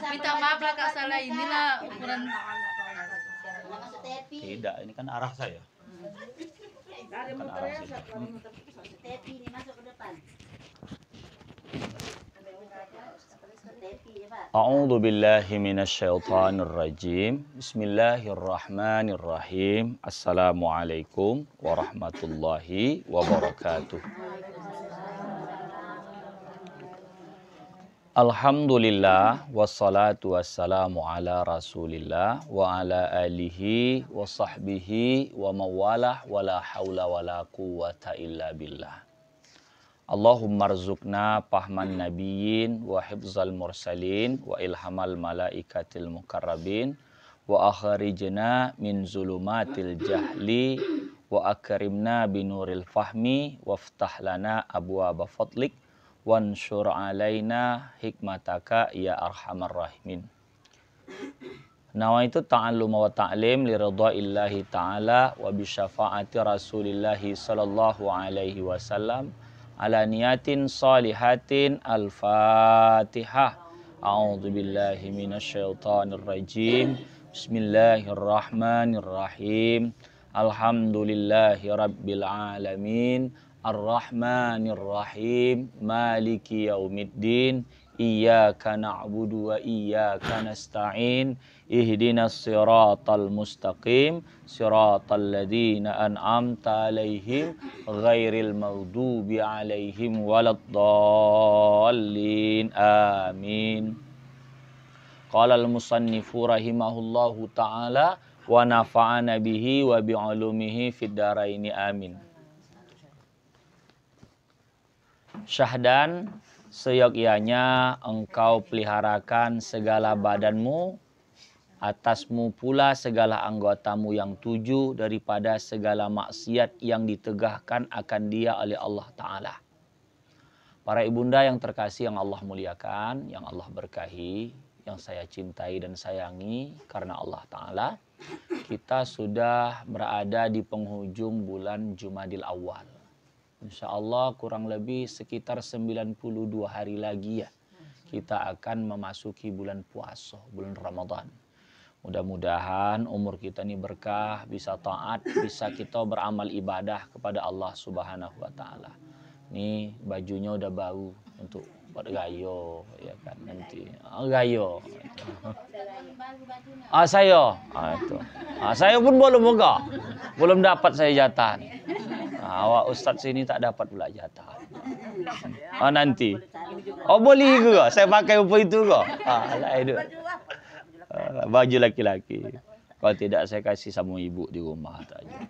Minta maaf lah Kak, salah inilah ukuran. Tidak, ini kan arah saya. Bukan arah saya. A'udzu billahi minasyaitonir rajim. Bismillahirrahmanirrahim. Assalamualaikum warahmatullahi wabarakatuh. Alhamdulillah wassalatu wassalamu ala Rasulillah wa ala alihi wa sahbihi wa mawalah wa la haula wa la quwwata illa billah. Allahumma rzuqna fahman nabiyyin wa hifzal mursalin wa ilhamal malaikatil mukarrabin wa akhrijna min zulumatil jahli wa akrimna binuril fahmi waftah lana abwaaba fadlik wansur alaina hikmataka ya arhamar rahimin. Nawaitu ta'allum wa ta'lim li ridhaillahi ta'ala wa bi syafaati rasulillahi sallallahu alaihi wasallam ala niyatin salihatin. Al-Fatihah. A'udzu billahi minasyaitonir rajim. Bismillahirrahmanirrahim. Alhamdulillahi rabbil alamin. Ar-Rahmanir Rahim. Maliki yaumiddin. Iyyaka na'budu wa iyyaka nasta'in. Ihdinas siratal mustaqim. Siratal ladzina an'amta 'alaihim ghairil maghdubi 'alaihim waladdallin. Amin. Qala al-musannifu rahimahullahu ta'ala wa nafa'ana bihi wa bi'ulumihi fid dharaini amin. Syahdan, seyogyanya engkau peliharakan segala badanmu, atasmu pula segala anggotamu yang 7 daripada segala maksiat yang ditegahkan akan dia oleh Allah Ta'ala. Para ibunda yang terkasih, yang Allah muliakan, yang Allah berkahi, yang saya cintai dan sayangi karena Allah Ta'ala, kita sudah berada di penghujung bulan Jumadil Awal. Insya Allah kurang lebih sekitar 92 hari lagi ya kita akan memasuki bulan puasa, bulan Ramadan. Mudah-mudahan umur kita ini berkah, bisa taat, bisa kita beramal ibadah kepada Allah Subhanahu wa Ta'ala. Ini bajunya udah bau untuk buat gayo, ya kan nanti. Gayo. Saya pun belum buka. Belum dapat saya jatah. Awak Ustadz sini tak dapat pula jatah. Nanti. Boleh ke? Saya pakai apa itu ke? Baju laki-laki. Kalau tidak saya kasih sama ibu di rumah saja.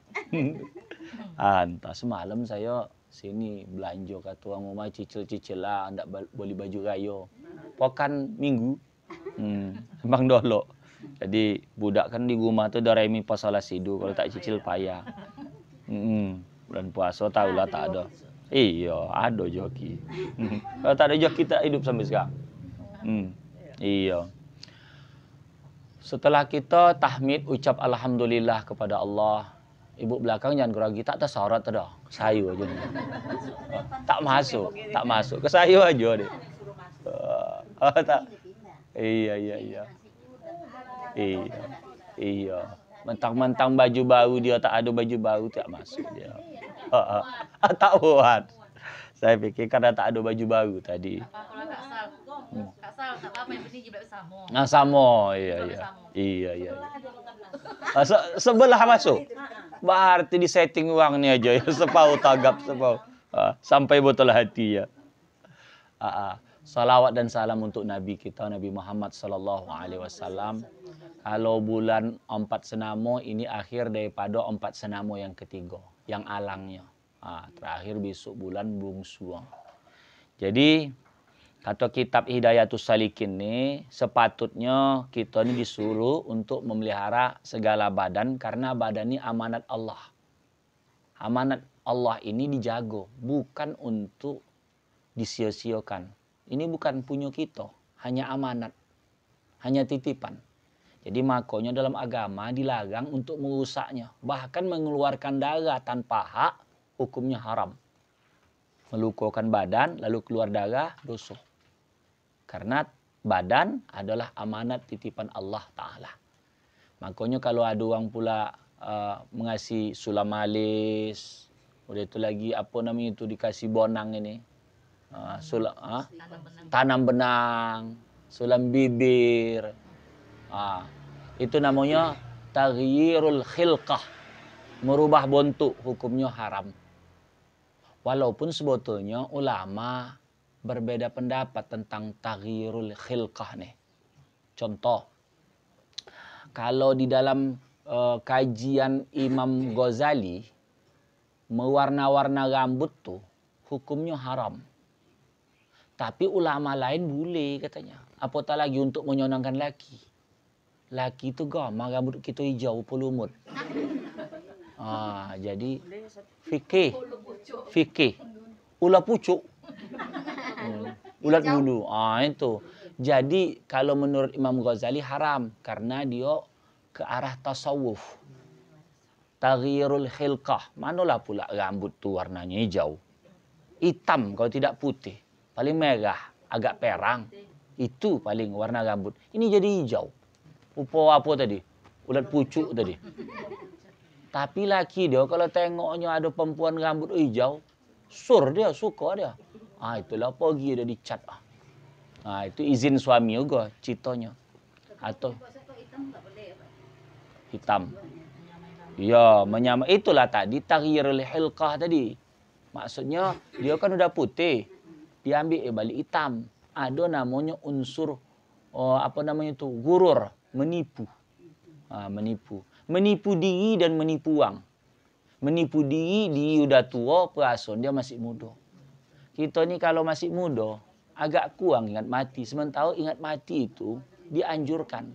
Entah semalam saya sini belanja kat tuang rumah cicil-cicil lah, ndak boleh baju gayo. Pokan minggu. Bang dolo. Jadi budak kan di rumah tu Doremi Pasola Sidu, kalau tak cicil payah. Bulan puasa tahulah tak ada. Iya, ada joki. Kalau tak ada joki tak hidup sampai sekarang. Iya. Setelah kita tahmid ucap alhamdulillah kepada Allah, ibu belakang jangan grogi, tak tersorot dah. Sayu aja. Tak masuk. Ke sayu aja deh. Tak. Iya. Mentang-mentang baju baru dia tak ada baju baru tak masuk dia. Tak buat. Saya fikir karena tak ada baju baru tadi. Kak Sal, tak apa yang penting juga bersama. Sama, iya. Sebelah masuk. Berarti di setting uang ni aja ya, sepau tagap sepau. Sampai botol hati ya. Salawat dan salam untuk Nabi kita, Nabi Muhammad sallallahu alaihi wasallam. Kalau bulan 4 senamo ini akhir daripada 4 senamo yang ketiga, yang alangnya. Terakhir besok bulan bungsu. Jadi kata kitab Hidayatus Salikin ini, sepatutnya kita ini disuruh untuk memelihara segala badan karena badan ini amanat Allah. Amanat Allah ini dijaga, bukan untuk disia-siakan. Ini bukan punya kita, hanya amanat, hanya titipan. Jadi makanya dalam agama dilarang untuk merusaknya, bahkan mengeluarkan darah tanpa hak, hukumnya haram. melukakan badan lalu keluar darah, dosa. Karena badan adalah amanat titipan Allah Ta'ala. Makanya kalau ada orang pula mengasih sulam alis, udah itu lagi apa namanya itu dikasih bonang ini, tanam benang, sulam bibir, itu namanya taghyirul khilqah, merubah bentuk, hukumnya haram. Walaupun sebetulnya ulama berbeda pendapat tentang taghyirul khilqah nih. Contoh, kalau di dalam kajian Imam Ghazali, mewarna-warna rambut tuh hukumnya haram. Tapi ulama lain boleh katanya. Apatah lagi untuk menyenangkan laki. Laki itu gamar rambut kita hijau pelumut. Jadi fikih. Ulah pucuk. Ulat bulu. Itu. Jadi kalau menurut Imam Ghazali haram karena dia ke arah tasawuf. Taghyirul khilqah. Manalah pula rambut tu warnanya hijau. Hitam kalau tidak putih. Paling merah, agak perang. Itu paling warna rambut. Ini jadi hijau. Rupa apa tadi? Ulat pucuk tadi. Tapi laki dia kalau tengoknya ada perempuan rambut hijau, sur dia, suka dia. Itulah pergi dia dicat. Itu izin suami juga citanya. Atau hitam. Ya, itulah tadi taghyirul khilqah tadi. Maksudnya dia kan udah putih. Dia ambil balik hitam. Ada namanya unsur gurur, menipu. Menipu diri dan menipu uang. Menipu diri udah tua, perasaan dia masih muda. Kita ni kalau masih muda, agak kurang ingat mati. Sementara ingat mati itu dianjurkan.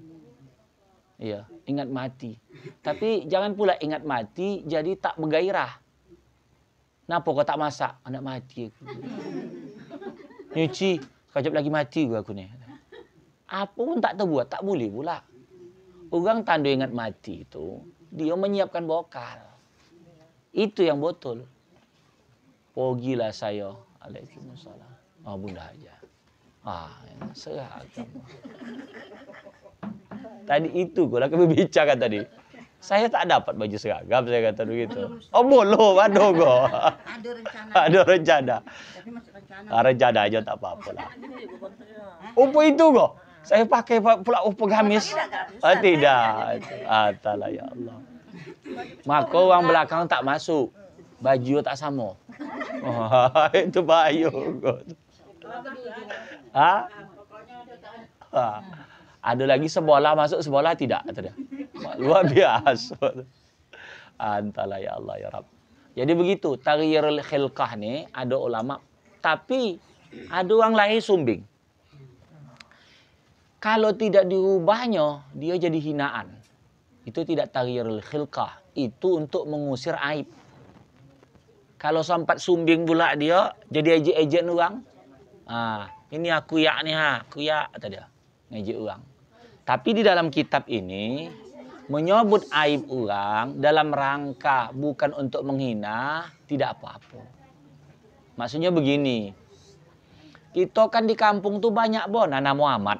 Iya, ingat mati. Tapi jangan pula ingat mati jadi tak bergairah. Kenapa kau tak masak? Anak mati aku. Nyuci, kejap lagi mati aku ni. Apa pun tak terbuat, tak boleh pula. Orang tanda ingat mati itu, dia menyiapkan bekal. Itu yang betul. Pergilah saya. Waalaikumsalam. Bunda aja. Seragam. Tadi itu kau lah kami bincangkan tadi. Saya tak dapat baju seragam, saya kata begitu. Belum, ada kok. Ada rencana. Tapi masih rencana. Rencana aja tak apa-apa lah. Upo itu kok. Saya pakai pula upo gamis. Tidak. Atalah ya Allah. Maka orang belakang tak masuk. Baju tak sama. Itu bahaya kok. Ada lagi sebelah masuk, sebelah tidak. Luar biasa. Antara ya Allah ya Rabb. Jadi begitu. Taghyirul khilqah ni ada ulama. Tapi ada orang lain sumbing. Kalau tidak dirubahnya, dia jadi hinaan. Itu tidak taghyirul khilqah. Itu untuk mengusir aib. Kalau sempat sumbing pula dia, jadi ejek-ejek orang. Ini aku yak ni aku yak kata dia. Ngejek orang. Tapi di dalam kitab ini menyebut aib orang dalam rangka bukan untuk menghina, tidak apa-apa. Maksudnya begini. Kita kan di kampung tuh banyak Nana Muhammad.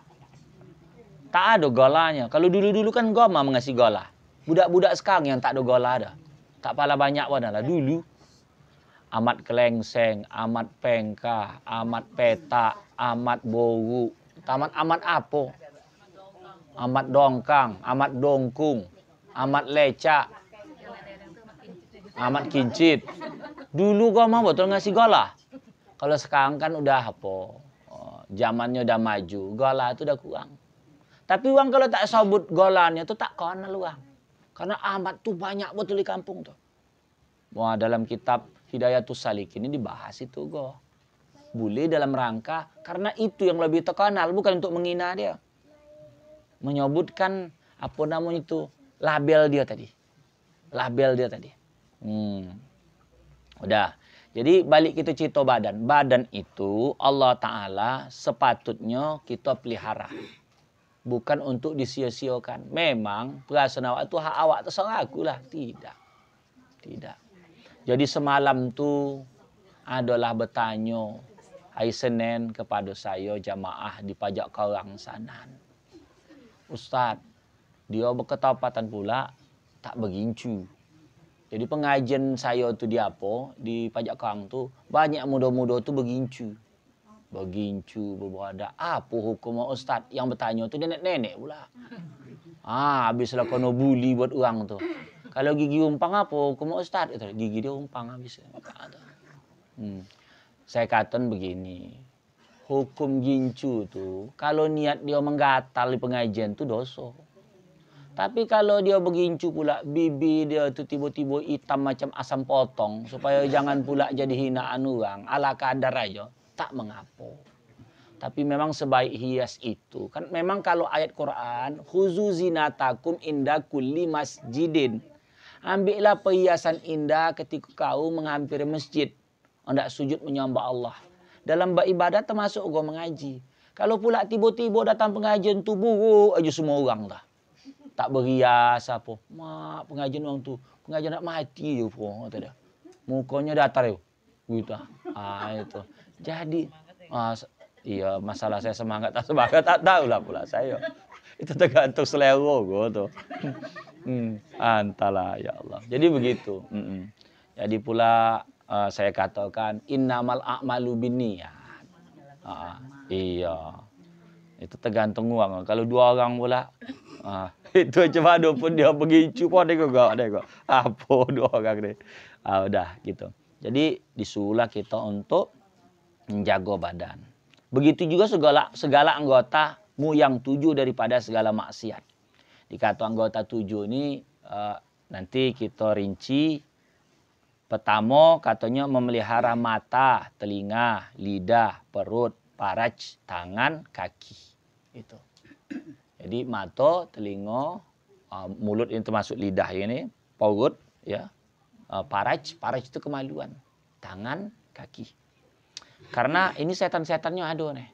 Tak ada golanya. Kalau dulu-dulu kan goma mengasih gola. Budak-budak sekarang yang tak ada gola ada. Tak pala banyak lah dulu. Amat kelengseng, amat pengkah, amat petak, amat boru, amat apa? Amat dongkang, amat dongkung, amat lecak, amat kincit. Dulu gua mau betul ngasih gola. Kalau sekarang kan udah apa? Zamannya udah maju, gola itu udah kurang. Tapi uang kalau tak sebut golanya itu tak kenal uang. Karena amat tuh banyak betul di kampung tuh. Wah, dalam kitab Hidayatus Salikin ini dibahas itu go. Boleh dalam rangka karena itu yang lebih terkenal, bukan untuk menghina dia. Menyebutkan apa namanya itu label dia tadi. Label dia tadi. Udah. Jadi balik kita cerita badan. Badan itu Allah Ta'ala sepatutnya kita pelihara. Bukan untuk disia-siakan. Memang perasaan awak itu hak awak terserah aku lah. Tidak. Tidak. Jadi semalam tu adalah bertanya hari Senin kepada saya jamaah di Pajak Karang Sanan. Ustaz, dia berketapatan pula tak begincu. Jadi pengajian saya tu di apa? Di Pajak Karang tu banyak muda-muda tu begincu. Begincu, berberadak. Apa hukum Ustaz? Yang bertanya tu nenek-nenek pula. Habislah kono bully buat orang tu. Kalau gigi umpang apa hukum Ustaz? Gigi dia umpang habis. Saya katakan begini. Hukum gincu tu, kalau niat dia menggatal di pengajian tu dosa. Tapi kalau dia begincu pula, bibi dia tu tiba-tiba hitam macam asam potong, supaya jangan pula jadi hinaan orang, ala kadar aja, tak mengapa. Tapi memang sebaik hias itu. Kan memang kalau ayat Quran, khuzu zinatakum inda kulli masjidin. Ambillah perhiasan indah ketika kau menghampiri masjid. Hendak sujud menyembah Allah. Dalam beribadat termasuk gua mengaji. Kalau pula tiba-tiba datang pengajian tu buruk aja semua orang dah. Tak berias apa. Mak pengajian orang tu. Pengajian nak mati je pun. Mukanya datar je. Gitu. Itu. Jadi. Iya, masalah saya semangat tak tahulah pula saya. Itu tergantung selera gua tu. Antara ya Allah. Jadi begitu. Jadi pula saya katakan innamal a'malu binniyat. Iya. Itu tergantung orang. Kalau dua orang pula itu macam mana pun dia begincu pun dia kok. Apa dua orang ni. Udah gitu. Jadi disuruhlah kita untuk menjaga badan. Begitu juga segala anggotamu yang 7 daripada segala maksiat. Dikata anggota 7 ini nanti kita rinci. Pertama katanya memelihara mata, telinga, lidah, perut, faraj, tangan, kaki. Itu. Jadi mata, telinga, mulut ini termasuk lidah ini, perut, ya, faraj itu kemaluan, tangan, kaki. Karena ini setan-setannya ada nih.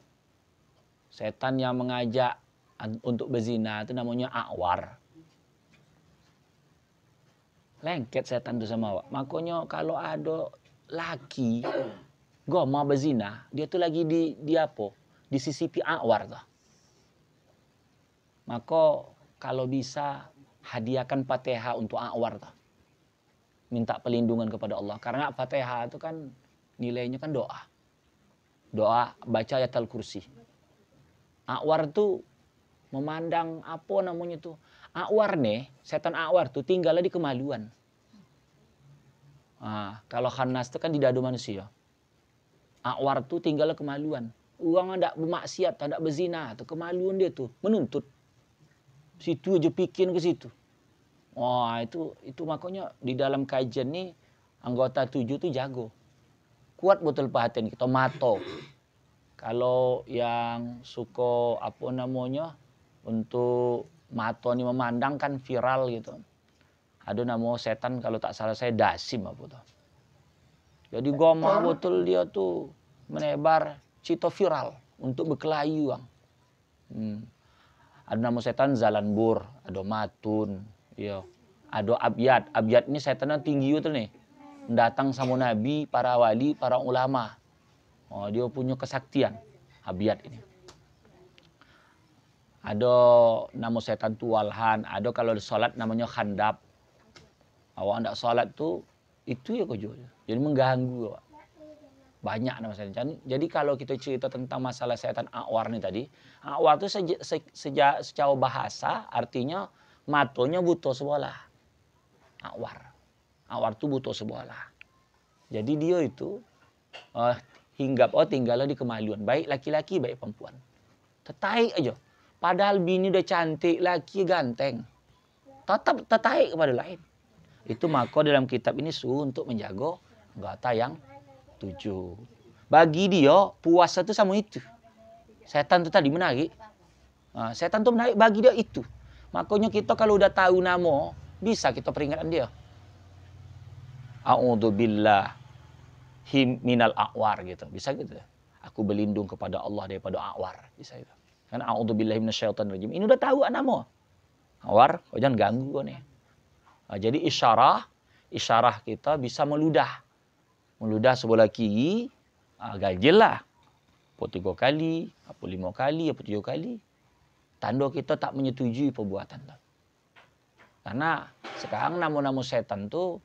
Setan yang mengajak untuk berzina itu namanya a'war. Lengket setan itu sama awak. Makanya kalau ada laki goma berzina, dia tu lagi di apa? Di sisipi a'war tu. Maka kalau bisa hadiahkan Fatihah untuk a'war tu. Minta perlindungan kepada Allah. Karena Fatihah itu kan nilainya kan doa. Doa baca ayatul kursi. A'war tu memandang apa namanya tu. A'war nih, setan a'war tu tinggalnya di kemaluan. Kalau khannas tu kan di dada manusia. A'war tu tinggalnya kemaluan. Orang hendak bermaksiat, hendak berzina, tu kemaluan dia tu menuntut. Situ aja pikin ke situ. Itu makanya di dalam kajian ni anggota 7 tu jago. Kuat betul perhatian kita mata. Kalau yang suka apa namanya untuk mata ni memandang kan viral gitu. Ada nama setan kalau tak salah saya Dasim apa tu. Jadi goma betul dia tu menebar cita viral untuk berkelahi orang. Ada nama setan Zalanbur, ada Matun, ya. Ada Abyad. Abyad ni setannya tinggi betul ni. Datang sama Nabi, para wali, para ulama. Dia punya kesaktian. Abyad ini. Ada nama setan tu Walhan. Ada kalau solat namanya Khandab. Awak hendak solat tu, itu ya kau. Jadi mengganggu awak. Banyak nama setan. Jadi kalau kita cerita tentang masalah setan a'war ni tadi. A'war tu secara bahasa artinya matanya buta sebelah. A'war. A'war tu buta sebelah. Jadi dia itu tinggallah di kemaluan. Baik laki-laki, baik perempuan. Tertarik aja. Padahal bini udah cantik, laki ganteng. Tetap tertarik kepada lain. Itu maka dalam kitab ini suruh untuk menjaga anggota yang 7. Bagi dia, puasa itu sama itu. Setan itu tadi menarik. Setan itu menarik bagi dia itu. Makanya kita kalau udah tahu nama, bisa kita peringatkan dia. A'udzubillah minal a'war gitu. Bisa gitu. Aku berlindung kepada Allah daripada a'war. Bisa itu. Kan a'udzubillahi minasyaitonirrajim. Ini udah tahu nama. A'war, kau jangan ganggu kau nih. Jadi isyarah kita bisa meludah. Meludah sebelah kiri, ganjil lah. Apa 3 kali, apa 5 kali, apa 7 kali. Tanda kita tak menyetujui perbuatan tu. Karena sekarang nama-nama setan tu,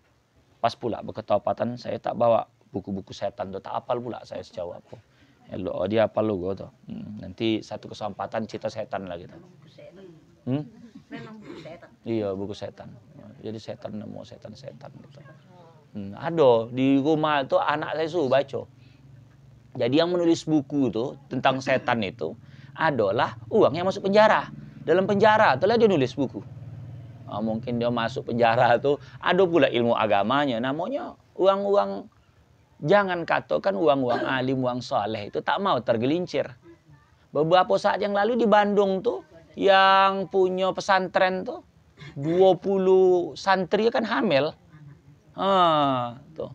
pas pula berketapatan saya tak bawa buku-buku setan tu. Tak hafal pula saya sejauh apa. Elok dia hafal logo tu. Nanti satu kesempatan cerita setan lah kita. Memang buku setan. Iya, buku setan. Jadi setan nemu setan-setan gitu. Ada di rumah tu anak saya suruh baca. Jadi yang menulis buku tu tentang setan itu adalah orang yang masuk penjara. Dalam penjara tu lah dia nulis buku. Mungkin dia masuk penjara tu ada pula ilmu agamanya. Namanya orang-orang, jangan katakan orang-orang alim, orang soleh itu tak mau tergelincir. Beberapa saat yang lalu di Bandung tu yang punya pesantren tu 20 santri kan hamil. Tuh.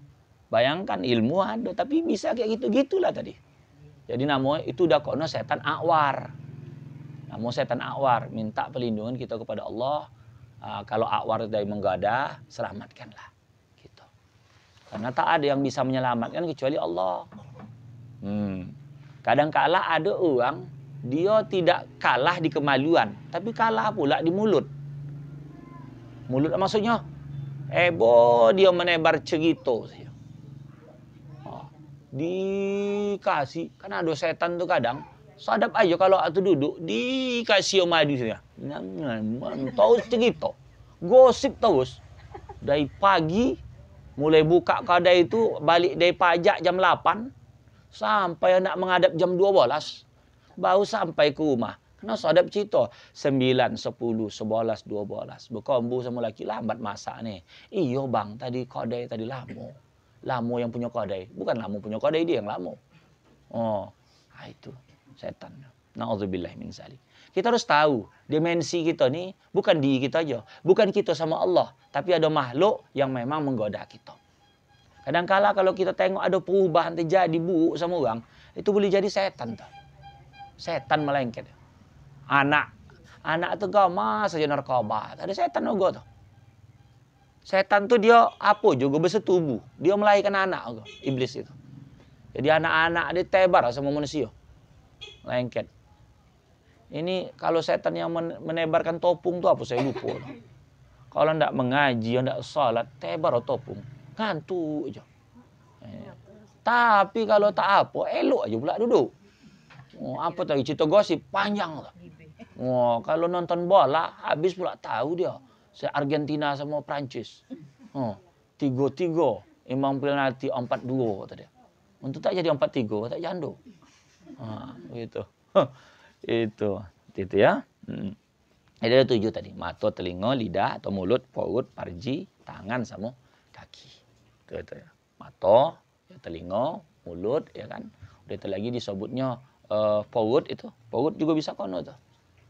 Bayangkan ilmu ada tapi bisa kayak gitu-gitulah tadi. Jadi namanya itu udah kono setan akwar. Nama setan akwar, minta perlindungan kita kepada Allah. Kalau akwar dari menggoda, selamatkanlah. Gitu. Karena tak ada yang bisa menyelamatkan kecuali Allah. Kadang-kala ada orang dia tidak kalah di kemaluan, tapi kalah pula di mulut. Mulut maksudnya dia menebar cerita saja. Dikasih, kan ada setan tu kadang sadap aja kalau aku duduk dikasih madu saja. Tahu cerita, gosip terus dari pagi mulai buka kedai itu balik dari pajak jam 8 sampai nak menghadap jam 12 baru sampai ke rumah. Kena sadap cerita 9, 10, 11, 12 berkombu sama laki lambat masak ni. Iyo bang, tadi kedai tadi lama. Lamo yang punya kedai, bukan lamo punya kedai, dia yang lamo. Itu setan. Na'udzubillah min zalik. Kita harus tahu dimensi kita ni bukan diri kita aja, bukan kita sama Allah, tapi ada makhluk yang memang menggoda kita. Kadang-kala kalau kita tengok ada perubahan terjadi buruk sama orang, itu boleh jadi setan tu. Setan melengket. Anak tu gama saja narkoba, ada setan juga tu. Setan tu dia apa juga bersetubuh. Dia melahirkan anak, iblis itu. Jadi anak-anak dia tebar sama manusia. Lengket. Ini kalau setan yang menebarkan topung tu apa saya lupa. Kalau ndak mengaji, ndak salat, tebar topung. Ngantuk aja. Tapi kalau tak apa, elok aja pula duduk. Apa tadi cerita gosip panjang tu. Kalau nonton bola habis pula tahu dia. Argentina sama Prancis. 3-3. Imam penalti 4-2 kata dia. Untuk tak jadi 4-3, tak jando. Begitu. Itu ya. Ada 7 tadi. Mata, telinga, lidah atau mulut, perut, parji, tangan sama kaki. Itu ya. Mata, telinga, mulut, ya kan. Udah itu lagi disebutnya perut itu. Perut juga bisa kono tuh.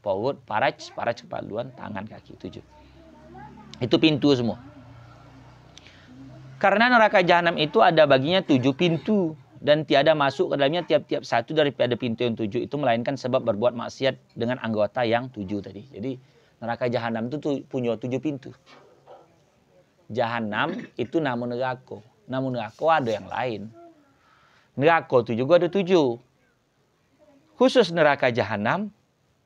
Perut, paraj kepaluan, tangan, kaki. 7. Itu pintu semua. Karena neraka jahanam itu ada baginya 7 pintu. Dan tiada masuk ke dalamnya tiap-tiap satu daripada pintu yang 7 itu melainkan sebab berbuat maksiat dengan anggota yang 7 tadi. Jadi neraka jahanam itu punya 7 pintu. Jahanam itu nama neraka. Nama neraka ada yang lain. Neraka itu juga ada 7. Khusus neraka jahanam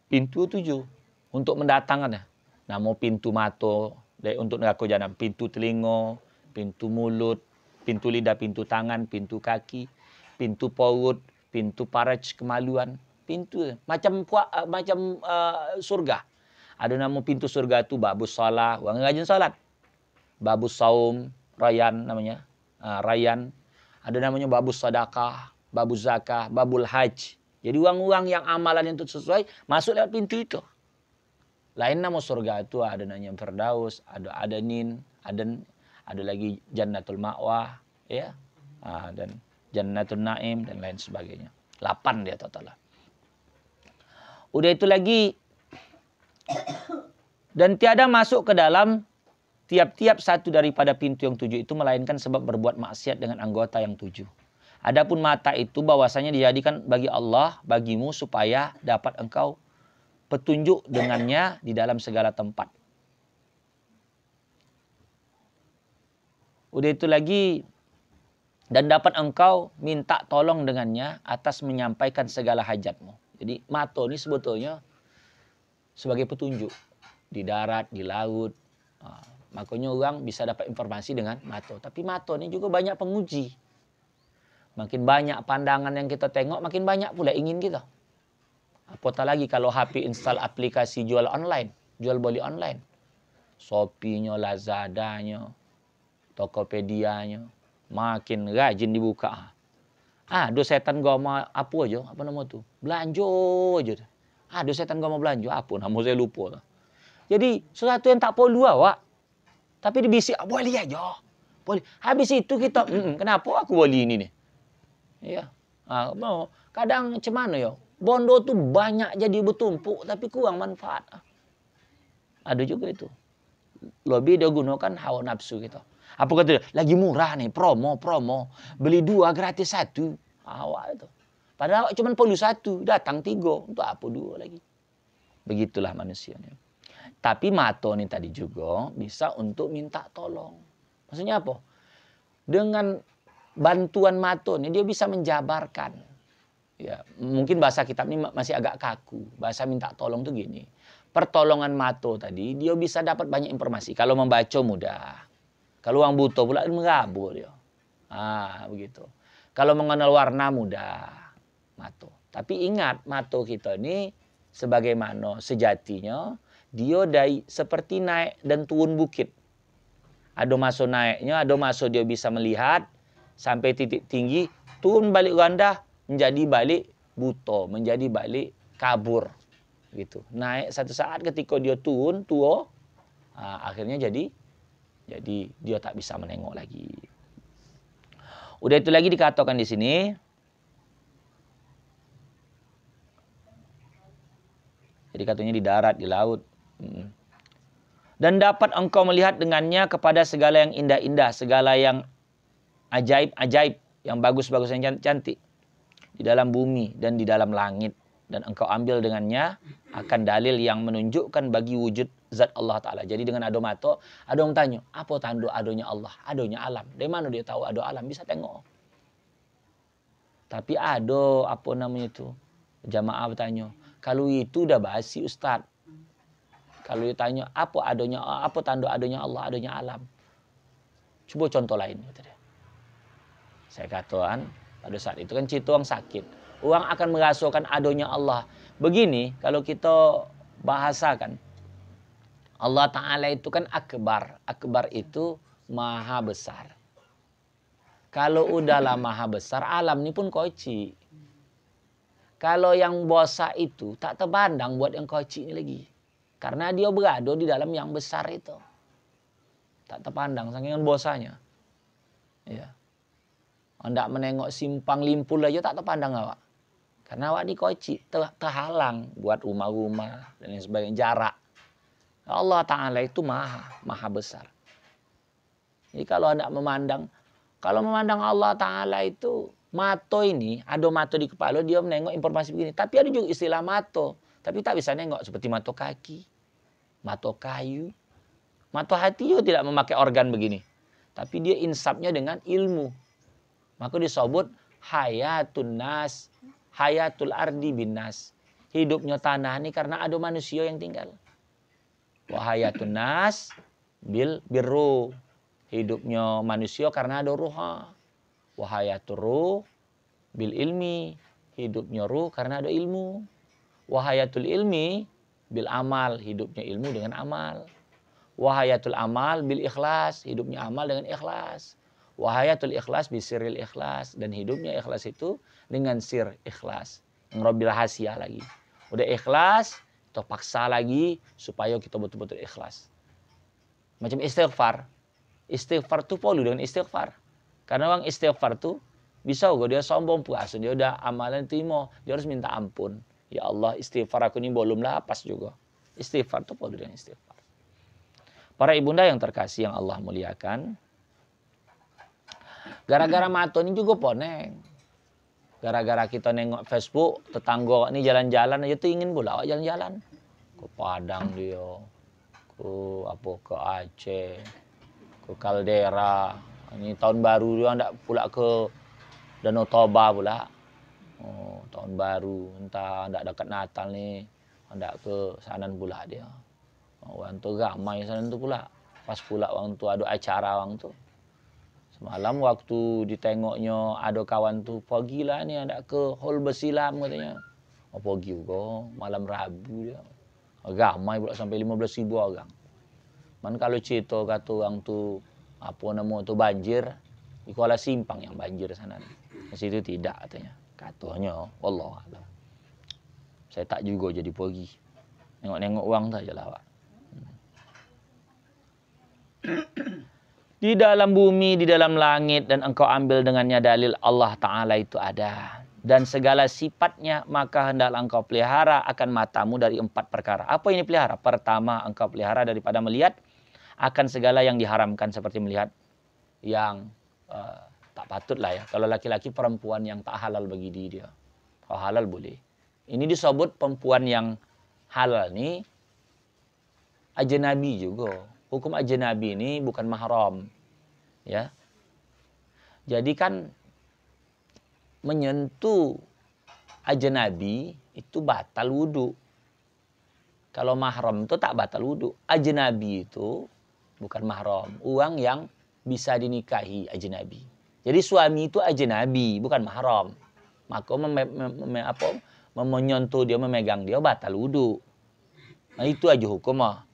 pintu 7. Untuk mendatangkannya. Nama pintu mata. Untuk neraka jahanam, pintu telinga, pintu mulut, pintu lidah, pintu tangan, pintu kaki, pintu perut, pintu paraj kemaluan, pintu macam surga. Ada nama pintu surga itu babus salah, orang rajin salat. Babus saum, rayan namanya, rayan. Ada namanya babus sedekah, babus zakah, babul haj. Jadi orang-orang yang amalan itu sesuai masuk lewat pintu itu. Lain nama surga itu ada namanya Firdaus, ada Adanin, ada lagi Jannatul Ma'wah, ya, dan Jannatul Naim dan lain sebagainya. 8 dia total. Udah itu lagi dan tiada masuk ke dalam tiap-tiap satu daripada pintu yang 7 itu melainkan sebab berbuat maksiat dengan anggota yang 7. Adapun mata itu bahwasanya dijadikan bagi Allah bagimu supaya dapat engkau petunjuk dengannya di dalam segala tempat. Udah itu lagi Dan dapat engkau minta tolong dengannya atas menyampaikan segala hajatmu. Jadi mato ini sebetulnya sebagai petunjuk. Di darat, di laut. Makanya orang bisa dapat informasi dengan mato. Tapi mato ini juga banyak penguji. Makin banyak pandangan yang kita tengok, makin banyak pula ingin kita. Apatah lagi kalau HP install aplikasi jual online. Jual beli online. Shopee-nya, Lazada-nya, Tokopedia-nya. Makin rajin dibuka. Ada setan gua mau apa aja, apa nama tu? Belanja aja. Ada setan gua mau belanja, apa nama saya lupa. Jadi sesuatu yang tak perlu awak. Tapi dibisik, boleh aja. Boleh. Habis itu kita, kenapa aku boleh ini nih? Ya. Kadang macam mana ya? Bondo tu banyak jadi bertumpuk tapi kurang manfaat. Ada juga itu. Lebih dia gunakan hawa nafsu gitu. Apa kata dia? Lagi murah nih, promo. Beli 2 gratis 1. Awak itu. Padahal cuma perlu 1, datang 3. Untuk apa 2 lagi? Begitulah manusianya. Tapi mato nih tadi juga bisa untuk minta tolong. Maksudnya apa? Dengan bantuan mato nih dia bisa menjabarkan. Ya, mungkin bahasa kitab ini masih agak kaku. Bahasa minta tolong tuh gini. Pertolongan mato tadi dia bisa dapat banyak informasi. Kalau membaca mudah. Kalau orang buta pula merabur dia. Begitu. Kalau mengenal warna mudah. Mato. Tapi ingat mato kita ini sebagaimana sejatinya dia seperti naik dan turun bukit. Ada masa naiknya, ada masa dia bisa melihat sampai titik tinggi, turun balik rendah, menjadi balik buta, menjadi balik kabur. Gitu. Naik satu saat ketika dia turun, tua, akhirnya jadi dia tak bisa menengok lagi. Udah itu lagi dikatakan di sini. Jadi katanya di darat, di laut. Dan dapat engkau melihat dengannya kepada segala yang indah-indah, segala yang ajaib-ajaib, yang bagus-bagus, yang cantik. Di dalam bumi dan di dalam langit. Dan engkau ambil dengannya akan dalil yang menunjukkan bagi wujud zat Allah Ta'ala. Jadi dengan ado mato, ada orang tanya, apa tanda adonya Allah? Adonya alam. Dari mana dia tahu ado alam? Bisa tengok. Tapi ada, apa namanya itu? Jamaah bertanya, kalau itu udah basi Ustaz. Kalau ditanya, apa tanda adonya Allah, adonya alam? Coba contoh lain. Kata dia. Saya katakan, pada saat itu kan cerita orang sakit. Orang akan merasakan adonya Allah. Begini, kalau kita bahasakan. Allah Ta'ala itu kan akbar. Akbar itu maha besar. Kalau udahlah maha besar, alam ini pun kecil. Kalau yang bosa itu tak terpandang buat yang kecil ini lagi. Karena dia berada di dalam yang besar itu. Tak terpandang, saking bosanya. Ya. Hendak menengok simpang limpul aja tak terpandang awak. Karena awak di kocik terhalang buat rumah-rumah dan lain sebagainya, jarak. Allah Ta'ala itu maha besar. Jadi kalau hendak memandang Allah Ta'ala itu, mato ini, ada mato di kepala, dia menengok informasi begini. Tapi ada juga istilah mato. Tapi tak bisa nengok seperti mato kaki, mato kayu. Mato hati juga tidak memakai organ begini. Tapi dia insapnya dengan ilmu. Maka disebut hayatun nas, hayatul ardi bin nas. Hidupnya tanah ini karena ada manusia yang tinggal. Wahayatun nas birru. Hidupnya manusia karena ada ruha. Wahayatur ruh bil ilmi. Hidupnya ruh karena ada ilmu. Wahayatul ilmi bil amal. Hidupnya ilmu dengan amal. Wahayatul amal bil ikhlas. Hidupnya amal dengan ikhlas. Wahayatul ikhlas bisiril ikhlas. Dan hidupnya ikhlas itu dengan sir ikhlas. Yang lebih rahasia lagi. Udah ikhlas, kita paksa lagi supaya kita betul-betul ikhlas. Macam istighfar. Istighfar itu perlu dengan istighfar. Karena orang istighfar itu bisa kok dia sombong puas. Dia udah amalan terima. Dia harus minta ampun. Ya Allah, istighfar aku ini belum lapas juga. Istighfar itu perlu dengan istighfar. Para ibunda yang terkasih yang Allah muliakan. Gara-gara mato ini juga poneng. Gara-gara kita nengok Facebook, tetangga ini jalan-jalan aja tuh ingin pula jalan-jalan. Ke Padang dia, ke Aceh, ke Kaldera, Ini tahun baru dia ndak pula ke Danau Toba pula. Oh, tahun baru entah ndak dekat Natal nih, ndak ke sanan pula dia. Oh, orang tu ramai sanan tu pula. Pas pula orang tu ada acara orang tu. Semalam waktu ditengoknya ada kawan tu, pergilah ni ndak ke hall bersilam katanya. Oh, pergi juga malam Rabu dia. Ramai pula sampai 15,000 orang. Man kalau cerita kata orang tu apa nama tu banjir, di Kuala Simpang yang banjir sana. Di situ tidak katanya. Katanya, wallahualam. Saya tak juga jadi pergi. Nengok-nengok orang sajalah, Pak. Di dalam bumi, di dalam langit, dan engkau ambil dengannya dalil Allah Ta'ala itu ada. Dan segala sifatnya, maka hendaklah engkau pelihara akan matamu dari 4 perkara. Apa ini pelihara? Pertama, engkau pelihara daripada melihat akan segala yang diharamkan, seperti melihat yang tak patut lah ya. Kalau laki-laki, perempuan yang tak halal bagi dia. Kalau halal boleh. Ini disebut perempuan yang halal ni ajnabi juga. Hukum ajnabi ini bukan mahram. Ya. Jadi kan menyentuh ajnabi itu batal wudu. Kalau mahram itu tak batal wudu. Ajnabi itu bukan mahram. Orang yang bisa dinikahi ajnabi. Jadi suami itu ajnabi, bukan mahram. Maka menyentuh dia, memegang dia batal wudu. Nah, itu aja hukum mah.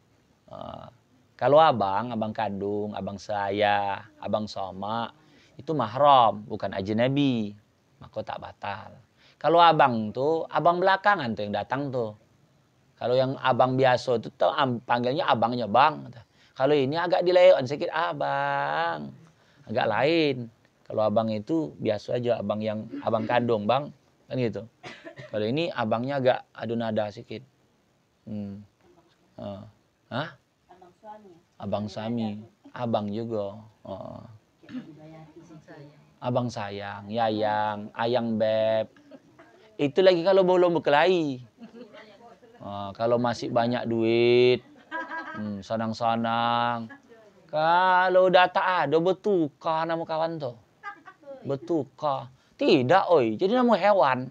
Kalau abang kandung, abang saya, abang sama, itu mahram, bukan ajnabi. Maka tak batal. Kalau abang tuh, abang belakangan tuh yang datang tuh. Kalau yang abang biasa itu tuh panggilnya abangnya bang. Kalau ini agak dileon sedikit, abang. Agak lain. Kalau abang itu biasa aja, abang kandung bang. Kan gitu. Kalau ini abangnya agak adu nada sedikit. Hah? Abang suami, abang juga. Abang sayang, yayang, ayang beb. Itu lagi kalau belum berkelahi. Kalau masih banyak duit, senang-senang. Kalau udah tak ada, bertukar nama kawan tu. Bertukar. Tidak, oi. Jadi nama hewan.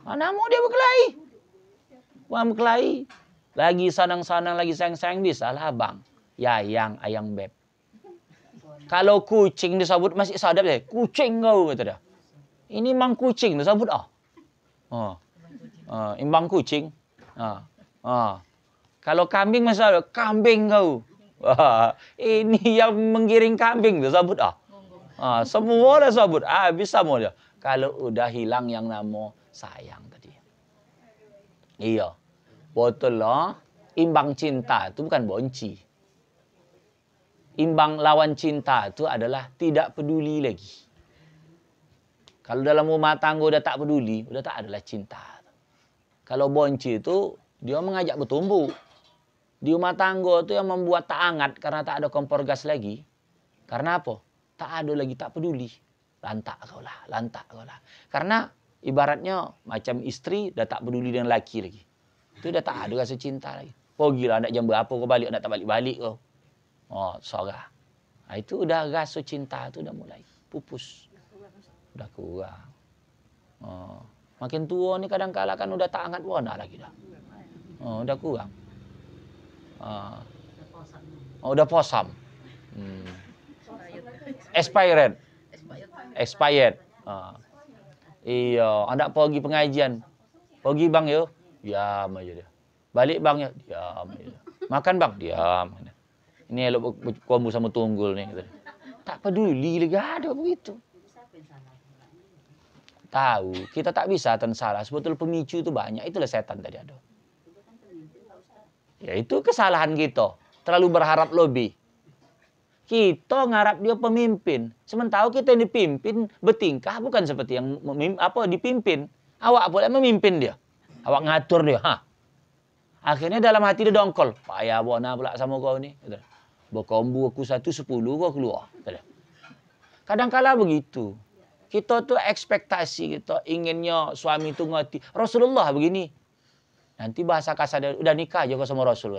Mana mau dia berkelahi? Bukan berkelahi. Lagi sanang-sanang, lagi sayang-sayang, bisa lah abang. Yayang, ayang beb. Kalau kucing disebut masih sadap deh. Kucing kau, kata dia. Ini mang kucing disebut imbang kucing. Kalau kambing masih ada. Kambing kau. Ini yang menggiring kambing disebut semua dah sebut. Bisa semua dia. Kalau udah hilang yang nama sayang tadi. Iya. Betul lah. Imbang cinta itu bukan bonci. Imbang lawan cinta itu adalah tidak peduli lagi. Kalau dalam rumah tangga udah tak peduli, udah tak adalah cinta. Kalau bonci itu dia mengajak bertumbuh. Di rumah tangga itu yang membuat tak hangat karena tak ada kompor gas lagi. Karena apa? Tak ada lagi, tak peduli. Lantak kau lah. Karena ibaratnya macam istri dah tak peduli dengan laki lagi. Itu dah tak ada rasa cinta lagi. Pergilah nak jam berapa kau balik, nak tak balik-balik kau. Sorang. Itu udah rasa cinta tu dah mulai pupus. Udah kurang. Makin tua ni kadang-kala kan udah tak hangat warna lagi dah. Udah kurang. Udah posam. Expired. Iya, anda pergi pengajian. Pergi bang yo. Diam aja dia. Balik bang ya. Diam aja. Makan bang. Diam. Ini elok berkumpul sama tunggul nih. Tak peduli lagi ada begitu. Tahu, kita tak bisa salah. Sebetulnya pemicu itu banyak. Itulah setan tadi ada. Ya itu kesalahan kita. Terlalu berharap lebih. Kita ngarap dia pemimpin. Sementara kita yang dipimpin bertingkah bukan seperti yang dipimpin. Awak boleh memimpin dia. Awak ngatur dia. Akhirnya dalam hati dia dongkol. Payah bona pula sama kau ni. Berkombu aku 1, 10 kau keluar. Kadang-kala begitu. Kita tuh ekspektasi kita inginnya suami itu ngerti. Rasulullah begini. Nanti bahasa kasar dia, udah nikah aja kau sama Rasul.